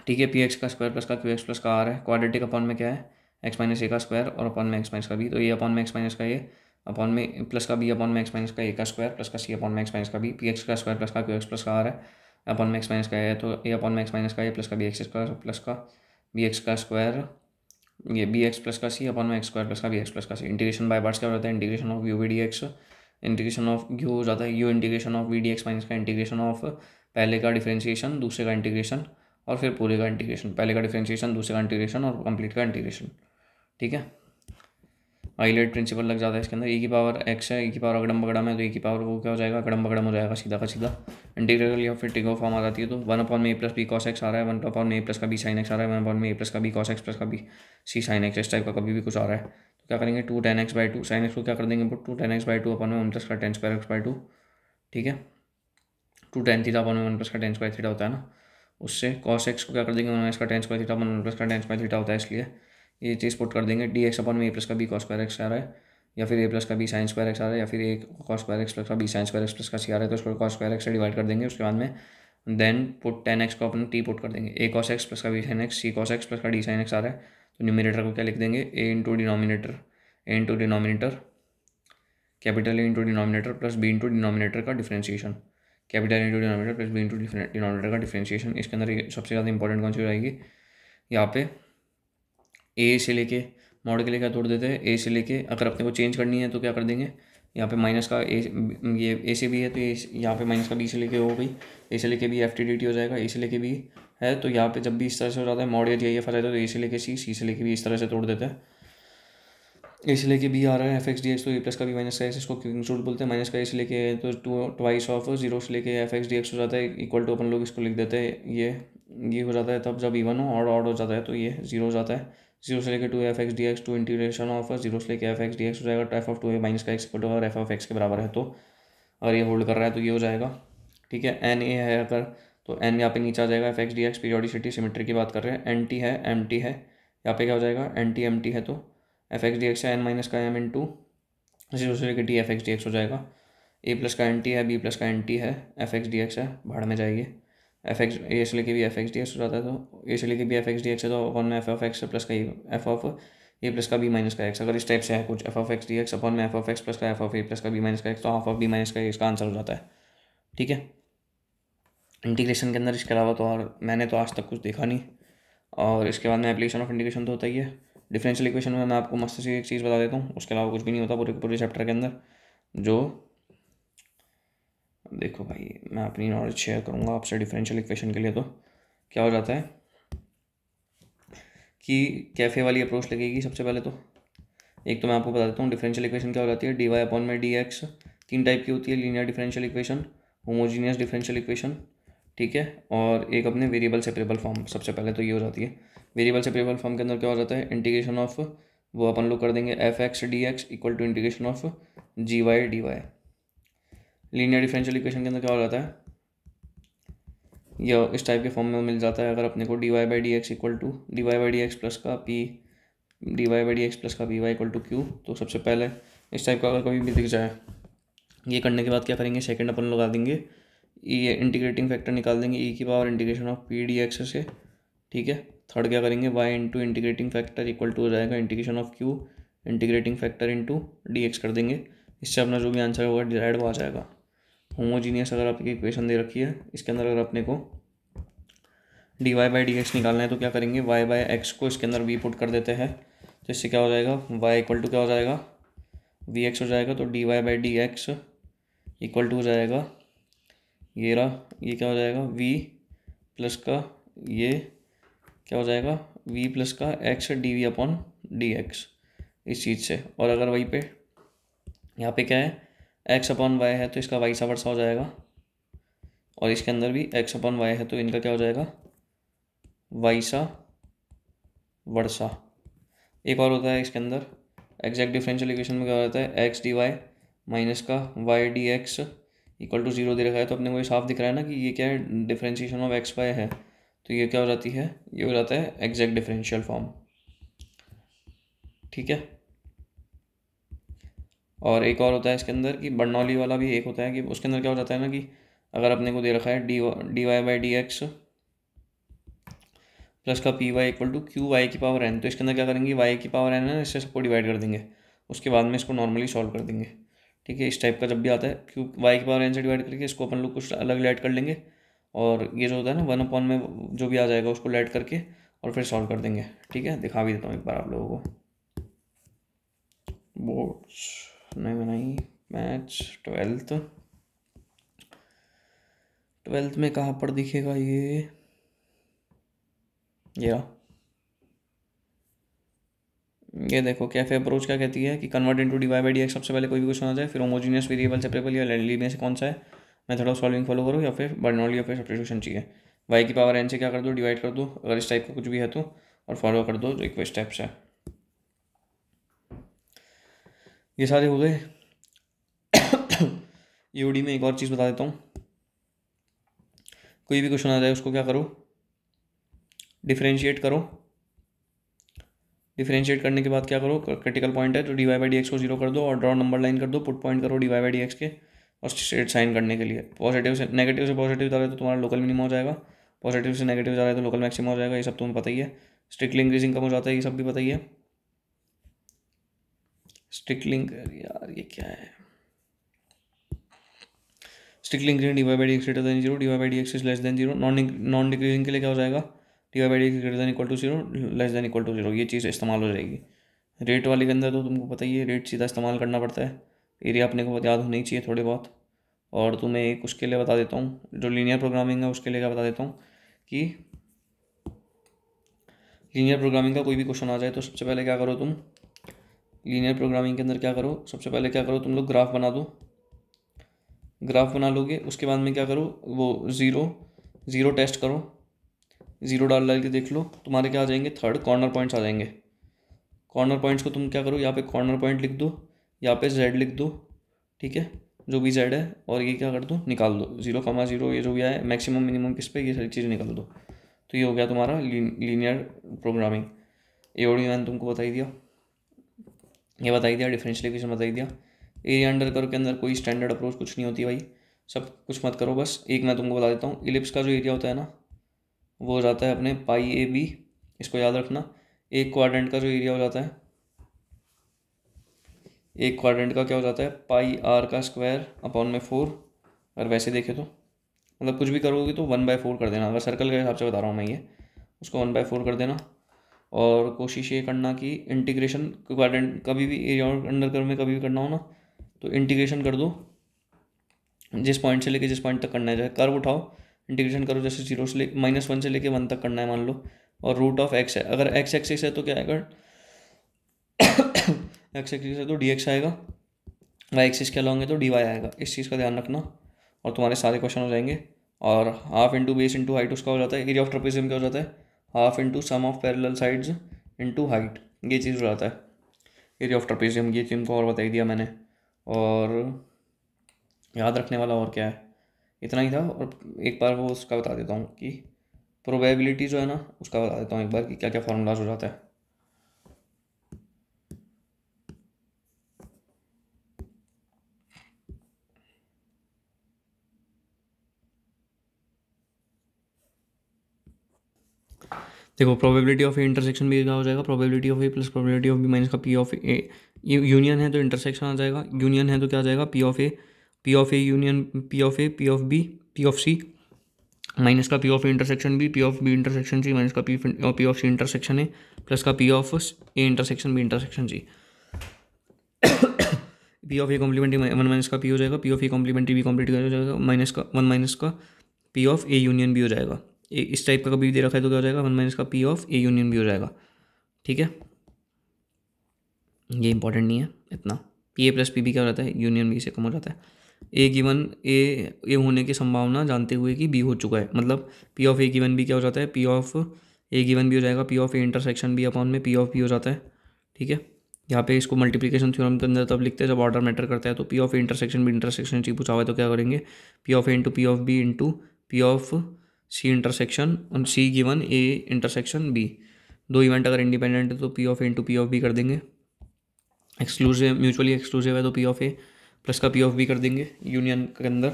ठीक है। पी एक्स का स्क्वायर प्लस का क्यू एक्स प्लस का आर है, क्वाड्रेटिक अपॉन में क्या है, एक्स माइनस ए का स्क्वायर और अपॉन में एक्स माइनस का बी, तो ए अपॉन में एक्स माइनस का ए अपॉन में प्लस का बी अपॉन में एक्स माइनस का ए का स्क्वायर प्लस का सी अपॉन में एक्स माइनस का बी, पी एक्स का स्क्वायर प्लस का क्यू एक्स प्लस का आर है, अपॉन में एक्स माइनस का ए तो ए अपॉन में एक्स माइनस का ए प्लस का बी एक्स स्क्वायर प्लस का बी एक्स का स्क्वायर, ये बी एक्स प्लस का सी अपॉन में एक्स स्क्वायर प्लस का बी एक्स प्लस का सी। इंटीग्रेशन बाय पार्ट्स क्या हो जाता है, integration of u v d x, integration of u हो जाता है u integration of v d x minus का इंटीग्रेशन ऑफ पहले का डिफरेंशिएशन दूसरे का इंटीग्रेशन और फिर पूरे का इंटीग्रेशन, पहले का डिफरेंशिएशन दूसरे का इंटीग्रेशन और कंप्लीट का इंटीग्रेशन, ठीक है। आइलेट प्रिंसिपल लग जाता है इसके अंदर, ए की पावर एक्स है, ए की पावर अगड़म बगड़म है तो ए की पावर वो क्या हो जाएगा, अगड़म बगड़म हो जाएगा सीधा का सीधा। इंटीग्रल या फिर टिगो फॉर्म आ जाती है तो वन अपॉन में a plus B cos x आ रहा है, वन अपॉन में ए प्लस का बी साइन एक्स आ रहा है, वन अपॉन में ए प्लस का बी कॉस एक्स प्लस का बी सी साइन एक्स, इस टाइप का कभी भी कुछ आ रहा है तो क्या करेंगे, 2 tan x/2 साइन एक्स को क्या कर देंगे 2 tan x/2 अपॉन में 1 प्लस का tan स्क्वायर x/2, ठीक है। 2 tan थीटा अपॉन में 1 प्लस का tan स्क्वायर थीटा होता है ना, उससे कॉस एक्स को क्या कर देंगे 1 का tan square theta upon 1 plus का tan स्क्वायर थीटा होता है, इसलिए ये चीज़ पुट कर देंगे, डी एक्स अपॉन में ए प्लस का बी कॉस स्क्वायर एक्स आ रहा है, या फिर ए प्लस का बी साइन स्क्वायर एक्स आ रहा है, या फिर ए कॉस स्क्वायर एक्स प्लस का b sine square x plus का सी आ रहा है तो उसको कॉस स्क्वायर एक्स से डिवाइड कर देंगे, उसके बाद में देन पुट tan x को अपन टी पुट कर देंगे, ए कॉस एक्स प्लस का b sine x c cos x plus का डी साइन एक्स आ रहा है तो न्यूमिनेटर को क्या लिख देंगे, a into denominator, a into denominator capital A into denominator plus b into denominator का differentiation, capital into denominator plus b into denominator का डिफरेंशिएशन। इसके अंदर सबसे ज़्यादा इंपॉर्टेंट कौन सी रहेगी, यहाँ पे ए से लेके मॉड के लिए क्या तोड़ देते हैं, ए से लेके अगर अपने को चेंज करनी है तो क्या कर देंगे, यहाँ पे माइनस का ए, ये ए से बी है तो ये यहाँ पे माइनस का बी से लेके हो गई, ए से लेके b f t d t हो जाएगा, ए से लेके बी है तो यहाँ पे जब भी इस तरह से हो जाता है मॉड या जी आई एफ आ जाता है तो ए से लेके सी से लेके बी इस तरह से तोड़ देते हैं। ए से लेके बी आ रहा है एफ एक्स डी एक्स तो ए प्लस का बी माइनस का एक्स, इसको क्यूबिक रूट बोलते हैं, माइनस का ए से लेके तो ट्वाइस ऑफ जीरो से लेके एफ एक्स डी एक्स हो जाता है इक्वल टू अपन लोग इसको लिख देते हैं ये हो जाता है तब जब इवन हो और ऑड हो जाता है तो ये जीरो हो जाता है, जीरो से लेकर 2f(x)dx to integration of zero से लेकर f(x)dx हो जाएगा, तो f(2a माइनस का x इक्वल टू अगर f(x) के बराबर है तो अगर ये होल्ड कर रहा है तो ये हो जाएगा, ठीक है। एन ए है अगर तो एन यहाँ पे नीचे आ जाएगा, f(x)dx पीरियोडिसिटी सिमेट्री की बात कर रहे हैं, एन टी है एम टी है, यहाँ पे क्या हो जाएगा एन टी एम टी है तो f(x)dx है एन माइनस का एम इंटू जीरो से लेकर टी f(x)dx हो जाएगा, ए प्लस का एन टी है बी प्लस का एन टी है f(x)dx है भाड़ में जाएगी, एफ एक्स ए से लेके भी एफ एक्स डी एक्स हो जाता है तो ए से लेके भी एफ एक्स डी एक्स है तो अपॉन में एफ ऑफ एक्स प्लस का एफ ऑफ ए प्लस का बी माइनस का एक्स, अगर इस टाइप से है कुछ F of x d x upon में एफ ऑफ एक्स प्लस का एफ ऑफ ए प्लस का बी माइनस का एक्स तो हाफ ऑफ बी माइनस का इसका आंसर हो जाता है, ठीक है। इंटीग्रेशन के अंदर इसके अलावा तो और मैंने तो आज तक कुछ देखा नहीं, और इसके बाद में एप्लीकेशन ऑफ इंटीग्रेशन तो होता ही है। डिफरेंशियल इक्वेशन में मैं आपको मस्त सी एक चीज़ बता देता हूँ, उसके अलावा कुछ भी नहीं होता पूरे पूरे चैप्टर के अंदर। जो देखो भाई मैं अपनी नॉलेज शेयर करूँगा आपसे डिफरेंशियल इक्वेशन के लिए, तो क्या हो जाता है कि कैफे वाली अप्रोच लगेगी सबसे पहले तो। एक तो मैं आपको बता देता हूँ डिफरेंशियल इक्वेशन क्या हो जाती है, डी वाई अपॉन में डी एक्स। तीन टाइप की होती है, linear differential equation, homogeneous differential equation, ठीक है, और एक अपने वेरिएबल सेपरेबल फॉर्म। सबसे पहले तो ये हो जाती है वेरिएबल सेपरेबल फॉर्म के अंदर क्या हो जाता है, इंटीग्रेशन ऑफ, वो अपन लोग कर देंगे f x d x equal to integration of g y d y. Linear differential equation के अंदर क्या हो जाता है, यह इस टाइप के फॉर्म में मिल जाता है। अगर अपने को d Y by D x equal to d Y by D x plus का p d Y by D x plus का p y equal to q, तो सबसे पहले इस टाइप का अगर कभी भी दिख जाए, ये करने के बाद क्या करेंगे, सेकंड अपन लगा देंगे, ये इंटीग्रेटिंग फैक्टर निकाल देंगे ई की power integration of p d x से, ठीक है। थर्ड क्या करेंगे, y into integrating factor equal to हो जाएगा integration of q integrating factor into d x कर देंगे। इससे अपना जो भी आंसर होगा डिराइड वो आ जाएगा। होमोजीनियस अगर आपकी इक्वेशन दे रखी है, इसके अंदर अगर अपने को d Y by D x निकालना है तो क्या करेंगे, वाई बाई एक्स को इसके अंदर वी पुट कर देते हैं, तो इससे क्या हो जाएगा, वाई इक्वल टू क्या हो जाएगा, वी एक्स हो जाएगा। तो d Y by D x equal to हो जाएगा, ये रहा, ये क्या हो जाएगा, वी प्लस का ये क्या हो जाएगा, वी प्लस का x d v upon D x, इस चीज़ से। और अगर वही पे यहाँ पे क्या है, एक्स अपॉन वाई है तो इसका वाई सा वर्सा हो जाएगा, और इसके अंदर भी एक्स अपॉन वाई है तो इनका क्या हो जाएगा, वाई सा वर्सा। एक और होता है इसके अंदर एग्जैक्ट डिफरेंशियल इक्वेशन में क्या हो जाता है, एक्स डी वाई माइनस का y d x equal to zero दे रखा है, तो अपने को ये साफ दिख रहा है ना कि ये क्या है, डिफरेंशिएशन ऑफ एक्स वाई है, तो ये क्या हो जाती है, ये हो जाता है एग्जैक्ट डिफरेंशियल फॉर्म, ठीक है। और एक और होता है इसके अंदर कि बर्नौली वाला भी एक होता है, कि उसके अंदर क्या हो जाता है ना कि अगर अपने को दे रखा है D Y by D x plus का p y equal to q y की पावर एन, तो इसके अंदर क्या करेंगे, वाई की पावर एन है, इससे सबको डिवाइड कर देंगे, उसके बाद में इसको नॉर्मली सॉल्व कर देंगे, ठीक है। इस टाइप का जब भी आता है क्यू वाई की पावर एन से डिवाइड करके इसको अपन लोग कुछ अलग लेट कर लेंगे, और ये जो होता है ना वन अपॉन में जो भी आ जाएगा उसको लेट करके और फिर सॉल्व कर देंगे, ठीक है। दिखा भी देता हूँ एक बार आप लोगों को, बोर्ड्स नहीं बनाई, मैथ्स ट्वेल्थ में कहाँ पर दिखेगा ये ये देखो कैफे अप्रोच क्या कहती है कि convert into d Y by D x, सबसे पहले कोई भी क्वेश्चन आ जाए, फिर होमोजीनियस वेरिएबल सेपरेबल या लीनियर में से कौन सा है, मेथड ऑफ सॉल्विंग फॉलो करो, या फिर बर्नौली या फिर सब्स्टिट्यूशन चाहिए, वाई की पावर एन से क्या कर दो, डिवाइड कर दो अगर इस टाइप का कुछ भी है तो, और फॉलो कर दो जो एक स्टेप्स है। ये सारे हो गए। यूडी में एक और चीज़ बता देता हूँ, कोई भी क्वेश्चन आ जाए उसको क्या करो, डिफरेंशिएट करो, डिफरेंशिएट करने के बाद क्या करो, क्रिटिकल पॉइंट है तो d Y by D x को जीरो कर दो और ड्रॉ नंबर लाइन कर दो, पुट पॉइंट करो d Y by D x के, और स्ट्रेट साइन करने के लिए पॉजिटिव से पॉजिटिव जा रहा है तो तुम्हारा लोकल मिनिमम हो जाएगा, पॉजिटिव से नेगेटिव जा रहा है तो लोकल मैक्सिमम हो जाएगा, ये सब तुम्हें पता ही है। स्ट्रिक्टली इंक्रीजिंग कम हो जाता है, ये सब भी पता ही है। स्ट्रिक्टली यार ये क्या है, strictly increasing d Y by D x greater than zero, d Y by D x is less than zero, non decreasing के लिए क्या हो जाएगा, d Y by D x greater than equal to zero, less than equal to zero, ये चीज़ इस्तेमाल हो जाएगी। रेट वाले के अंदर तो तुमको पता ही है, रेट सीधा इस्तेमाल करना पड़ता है, एरिया अपने को याद होनी चाहिए थोड़े बहुत। और तुम्हें एक उसके लिए बता देता हूँ, जो लीनियर प्रोग्रामिंग है उसके लिए क्या बता देता हूँ कि लीनियर प्रोग्रामिंग का कोई भी क्वेश्चन आ जाए तो सबसे पहले क्या करो तुम, लीनियर प्रोग्रामिंग के अंदर क्या करो, सबसे पहले क्या करो तुम लोग, ग्राफ बना दो, ग्राफ बना लोगे उसके बाद में क्या करो, वो ज़ीरो टेस्ट करो, ज़ीरो डाल के देख लो तुम्हारे क्या आ जाएंगे, थर्ड कॉर्नर पॉइंट्स आ जाएंगे। कॉर्नर पॉइंट्स को तुम क्या करो, यहाँ पे कॉर्नर पॉइंट लिख दो, यहाँ पे जेड लिख दो, ठीक है, जो भी जेड है, और ये क्या कर दो, निकाल दो 0,0, ये जो भी आए मैक्सिमम मिनिमम किस पे, ये सारी चीज़ें निकाल दो, तो ये हो गया तुम्हारा लीनियर प्रोग्रामिंग। एओडी मैंने तुमको बता ही दिया, ये बता ही दिया, डिफरेंशियल इक्वेशन बता ही दिया। एरिया अंडर कर्व के अंदर कोई स्टैंडर्ड अप्रोच कुछ नहीं होती भाई, सब कुछ मत करो, बस एक मैं तुमको बता देता हूँ, इलिप्स का जो एरिया होता है ना वो हो जाता है अपने पाई ए बी, इसको याद रखना। एक क्वाड्रेंट का जो एरिया हो जाता है, एक क्वाड्रेंट का क्या हो जाता है, पाई आर का स्क्वायर अपॉन में 4, अगर वैसे देखे तो मतलब कुछ भी करोगे तो 1/4 कर देना, अगर सर्कल के हिसाब से बता रहा हूँ मैं ये, उसको 1/4 कर देना। और कोशिश ये करना कि इंटीग्रेशन क्वाड्रेंट कभी भी एरिया अंडर कर्व में कभी भी करना हो ना तो इंटीग्रेशन कर दो, जिस पॉइंट से लेके जिस पॉइंट तक करना है, चाहे कर्व उठाओ इंटीग्रेशन करो, जैसे 0 से -1 से लेके 1 तक करना है मान लो, और रूट ऑफ एक्स है। अगर एक्स एक्सिस है तो क्या आएगा, एक्स एक्सिस है तो डी एक्स आएगा, वाई एक्सिस के अलॉन्ग है तो डी वाई आएगा। इस चीज़ का ध्यान रखना और तुम्हारे सारे क्वेश्चन हो जाएंगे। और half into base into height उसका हो जाता है। एरिया ऑफ ट्रेपेजियम क्या हो जाता है, half into sum of parallel sides into height, ये चीज़ हो जाता है एरिया ऑफ ट्रेपेजियम। ये चीज़ को और बता ही दिया मैंने। और याद रखने वाला और क्या है, इतना ही था। और एक बार वो उसका बता देता हूँ कि प्रोबेबिलिटी जो है ना, उसका बता देता हूँ एक बार कि क्या क्या फार्मूलाज हो जाता है। देखो प्रोबेबिलिटी ऑफ ए इंटरसेक्शन भी क्या हो जाएगा, probability of A plus probability of b minus का पी ऑफ ए। यूनियन है तो इंटरसेक्शन आ जाएगा, यूनियन है तो क्या आ जाएगा, P of A union P of A, P of B, P of C minus का P of A intersection B, P of B intersection C minus का P of C intersection A plus का P of A intersection B intersection C. P of A complementary one minus का पी हो जाएगा, P of A complementary B complementary हो जाएगा, माइनस का वन माइनस का P of A union b हो जाएगा। इस टाइप का कभी दे रखा है तो क्या हो जाएगा, वन माइनस का P of A union b हो जाएगा। ठीक है, ये इंपॉर्टेंट नहीं है इतना। P a plus p b क्या हो जाता है, यूनियन बी से कम हो जाता है। ए गिवन ए होने की संभावना जानते हुए कि बी हो चुका है, मतलब p of A given B क्या हो जाता है, P of A given b हो जाएगा, P of A intersection b upon में पी ऑफ बी हो जाता है। ठीक है, यहाँ पे इसको मल्टीप्लिकेशन थ्योरम के अंदर तब लिखते हैं जब ऑर्डर मैटर करता है। तो p of A intersection B intersection c पूछा हुआ है तो क्या करेंगे, p of A into P of b into P of C intersection और c given a intersection b. दो इवेंट अगर इंडिपेंडेंट है तो p of A into P of b कर देंगे। एक्सक्लूसिव म्यूचुअली एक्सक्लूसिव है तो पी ऑफ ए प्लस का पी ऑफ बी कर देंगे यूनियन के अंदर।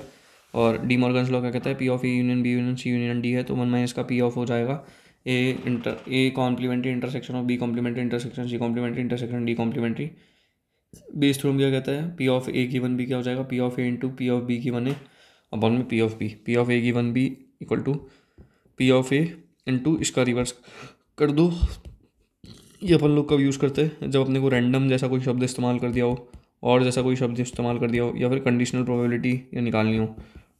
और डी मॉर्गन्स लॉ क्या कहता है, P of A union B union C union D है तो वन माइनस का पी ऑफ हो जाएगा A complementary intersection of B complementary intersection C complementary intersection D complementary. Bayes theorem क्या कहता है, P of A given B क्या हो जाएगा, P of A into P of B given A upon में P of B. P of A given B equal to P of A into इसका रिवर्स कर दो। ये अपन लोग कब यूज़ करते हैं, जब अपने को रैंडम जैसा कोई शब्द इस्तेमाल कर दिया हो और जैसा कोई शब्द इस्तेमाल कर दिया हो, या फिर कंडीशनल प्रोबेबिलिटी या निकालनी हो।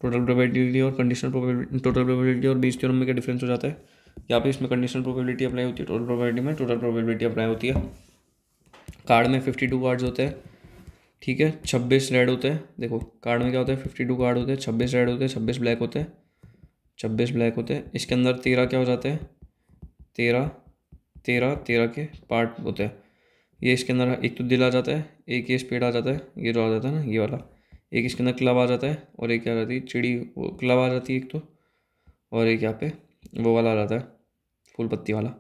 टोटल प्रोबेबिलिटी और कंडीशनल प्रोबेबिलिटी, टोटल प्रोबेबिलिटी और बेस थ्योरम में क्या डिफरेंस हो जाता है, यहाँ पे इसमें कंडीशनल प्रोबेबिलिटी अप्लाई होती है, टोटल प्रोबेबिलिटी में टोटल प्रोबेबिलिटी अप्लाई होती है। कार्ड में 52 कार्ड्स होते हैं, ठीक है, 26 रेड होते हैं। देखो कार्ड में क्या होता है, 52 कार्ड होते हैं, 26 रेड होते हैं, 26 ब्लैक होते हैं, 26 ब्लैक होते हैं। इसके अंदर 13 क्या हो जाते हैं, 13 13 13 के पार्ट होते हैं। ये इसके अंदर एक तो दिल आ जाता है, एक ये स्पेड आ जाता है, ये जो आ जाता है ना ये वाला, एक इसके अंदर क्लब आ जाता है और एक क्या आ जाती है चिड़ी, वो क्लब आ जाती है एक तो, और एक यहाँ पे वो वाला आ जाता है फूल पत्ती वाला।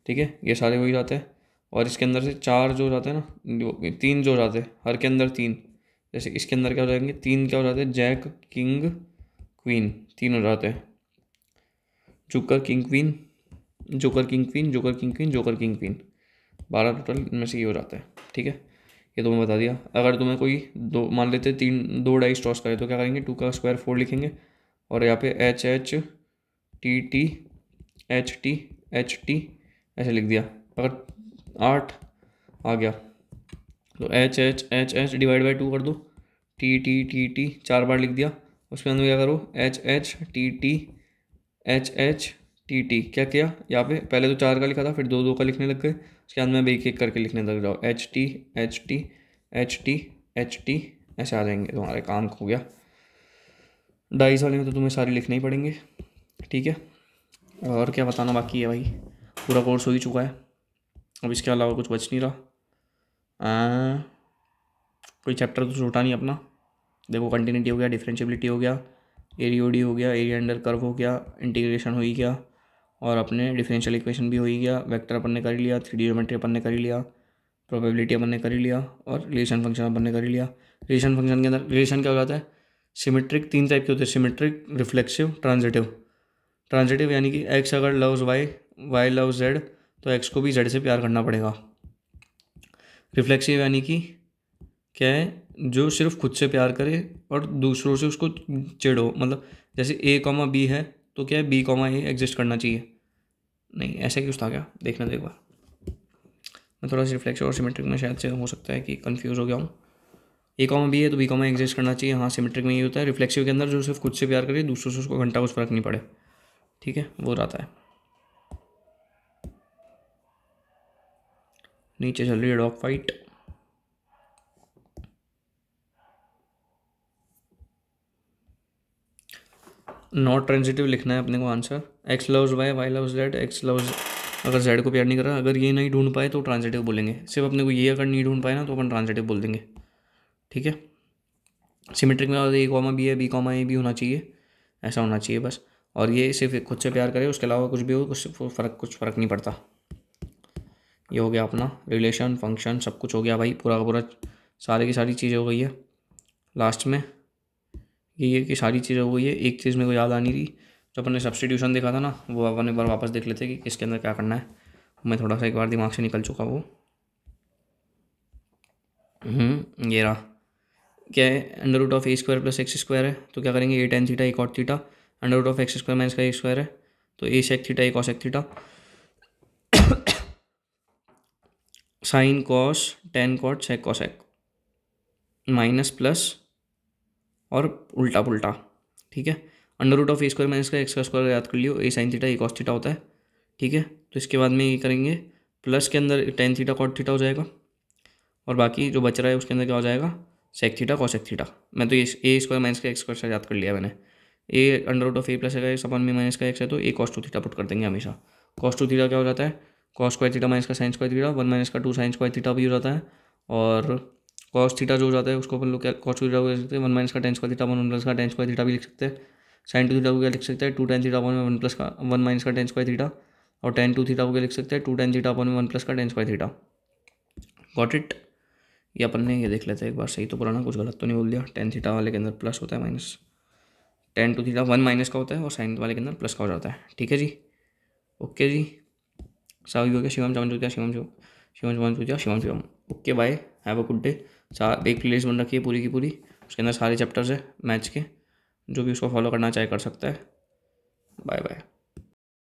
ठीक है, ये सारे हो ही जाते हैं। और इसके अंदर से 4 जो हो जाते हैं ना, 3 जो हो जाते हैं हर के अंदर 3। जैसे इसके अंदर क्या हो जाएंगे, 3 क्या हो जाते हैं, जैक किंग क्वीन 3 हो जाते हैं, joker king queen, joker king queen, joker king queen, joker king queen, 12 total इनमें से ये हो जाता है। ठीक है, ये तो मैं बता दिया। अगर तुम्हें कोई दो मान लेते 2 डाइस टॉस करे तो क्या करेंगे, 2 का स्क्वायर 4 लिखेंगे और यहाँ पे H H T T H T ऐसे लिख दिया। अगर 8 आ गया तो एच डिवाइड बाई 2 कर दो, टी 4 बार लिख दिया। उसके अंदर क्या करो, एच टी क्या किया, यहाँ पे पहले तो 4 का लिखा था फिर 2 का लिखने लग गए। उसके बाद में एक एक करके लिखने लग जाओ, एच टी ऐसे आ जाएंगे, तुम्हारे काम हो गया। डाइस वाले में तो तुम्हें सारे लिखने ही पड़ेंगे। ठीक है, और क्या बताना बाकी है भाई, पूरा कोर्स हो ही चुका है, अब इसके अलावा कुछ बच नहीं रहा। कोई चैप्टर तो छूटा नहीं अपना। देखो कंटिन्यूटी हो गया, डिफरेंशियबिलिटी हो गया, एरियोडी हो गया, एरिया अंडर कर्व हो गया, इंटीग्रेशन हो ही गया, और अपने डिफरेंशियल इक्वेशन भी हो ही गया, वेक्टर अपन ने कर ही लिया, 3D ज्योमेट्री अपन ने कर ही लिया, प्रोबेबिलिटी अपन ने कर ही लिया, और रिलेशन फंक्शन अपन ने कर ही लिया। रिलेशन फंक्शन के अंदर रिलेशन क्या हो जाता है, सिमेट्रिक 3 टाइप के होते हैं, सिमेट्रिक, रिफ्लेक्सिव, ट्रांजिटिव। ट्रांजिटिव यानी कि एक्स अगर loves y, y loves z तो एक्स को भी जेड से प्यार करना पड़ेगा। रिफ्लेक्सिव यानी कि क्या है, जो सिर्फ खुद से प्यार करे और दूसरों से उसको चिढ़ हो, मतलब जैसे ए कॉमा बी है तो क्या है बी कॉमा ए एग्जिस्ट करना चाहिए, नहीं ऐसा क्यों था क्या, देखना दो एक बार। मैं थोड़ा सा रिफ्लेक्सिव और सिमेट्रिक में शायद से हो सकता है कि कंफ्यूज हो गया हूँ। ए कॉमा बी है तो बी कॉमा एग्जिस्ट करना चाहिए, हाँ सिमेट्रिक में ये होता है। रिफ्लेक्सिव के अंदर जो सिर्फ खुद से प्यार करे दूसरों से उसको घंटा कुछ फर्क नहीं पड़े, ठीक है, वो रहता है। नीचे चल रही है डॉग फाइट। नॉट ट्रांजिटिव लिखना है अपने को answer. X loves y, y loves z, x loves, अगर जेड को प्यार नहीं कर रहा, अगर ये नहीं ढूंढ पाए तो ट्रांजिटिव बोलेंगे। सिर्फ अपने को ये अगर नहीं ढूंढ पाए ना तो अपन ट्रांजिटिव बोल देंगे, ठीक है। सिमेट्रिक में ए कॉमा बी है, बी कॉमा ए भी होना चाहिए, ऐसा होना चाहिए बस। और ये सिर्फ खुद से प्यार करे, उसके अलावा कुछ भी हो कुछ फ़र्क नहीं पड़ता। ये हो गया अपना रिलेशन, फंक्शन, सब कुछ हो गया भाई, पूरा का पूरा सारी की सारी चीज़ें हो गई है। लास्ट में ये है कि सारी चीज़ें हो गई है। एक चीज़ मेरे को याद आनी थी, जो अपन ने सब्स्टिट्यूशन देखा था ना, वो अपन एक बार वापस देख लेते कि इसके अंदर क्या करना है। मैं थोड़ा सा एक बार दिमाग से निकल चुका वो। ये रहा, क्या है, under root of A square plus x square है, तो क्या करेंगे, a tan theta A cot theta. Under root of x square minus का ए स्क्वायर है, तो ए सेक थीटा ए cosec theta. Sine cos tan cot sec cosec, minus plus और उल्टा पुल्टा, ठीक है। Under root of A square minus का एक्स का स्क्वायर याद कर लियो, a sine theta A cos theta होता है, ठीक है। तो इसके बाद में ये करेंगे, प्लस के अंदर टेन थीटा कॉट थीटा हो जाएगा, और बाकी जो बच रहा है उसके अंदर क्या हो जाएगा, सेक थीटा कॉसेक थीटा। मैं तो ये ए स्क्वायर माइनस का एक्स स्क्वायर से याद कर लिया मैंने। A under root of A plus x upon में माइनस का एक्स है, तो a cos two theta put कर देंगे हमेशा। कॉस टू थीटा क्या हो जाता है, कॉस स्क्वायर थीटा माइनस का sine square theta, one minus का टू साइन स्क्वायर थीटा भी हो जाता है। और कॉस थीटा जो हो जाता है उसको अपन लोग क्या कॉस टू थीटा को लिख सकते हैं, वन माइनस का tan square theta, one plus का टेन स्क्वायर थीटा भी लिख सकते हैं। साइन टू थीटा को क्या लिख सकते हैं, टू टेन थीटा अपन में वन प्लस का वन माइनस का टेन स्क्वायर थीटा। और टेन टू थीटा को क्या लिख सकते हैं, टू टेन थीटा अपन में वन प्लस का tan square theta. Got it. ये अपन ने ये देख लेते हैं एक बार, सही तो पुराना, कुछ गलत तो नहीं बोल दिया। टेन थीटा वाले के अंदर प्लस होता है minus, tan two theta one minus का होता है, और साइन वाले के अंदर प्लस का हो जाता है, ठीक है जी। ओके जी, सभी हो गया। शिवम चमन चुतिया, शिवम चमन चुतिया, Shivam. Okay bye, have a good day. एक प्लेलिस्ट बन रखी है पूरी की पूरी, उसके अंदर सारे चैप्टर्स है मैथ्स के, जो भी उसको फॉलो करना चाहे कर सकता है। Bye bye.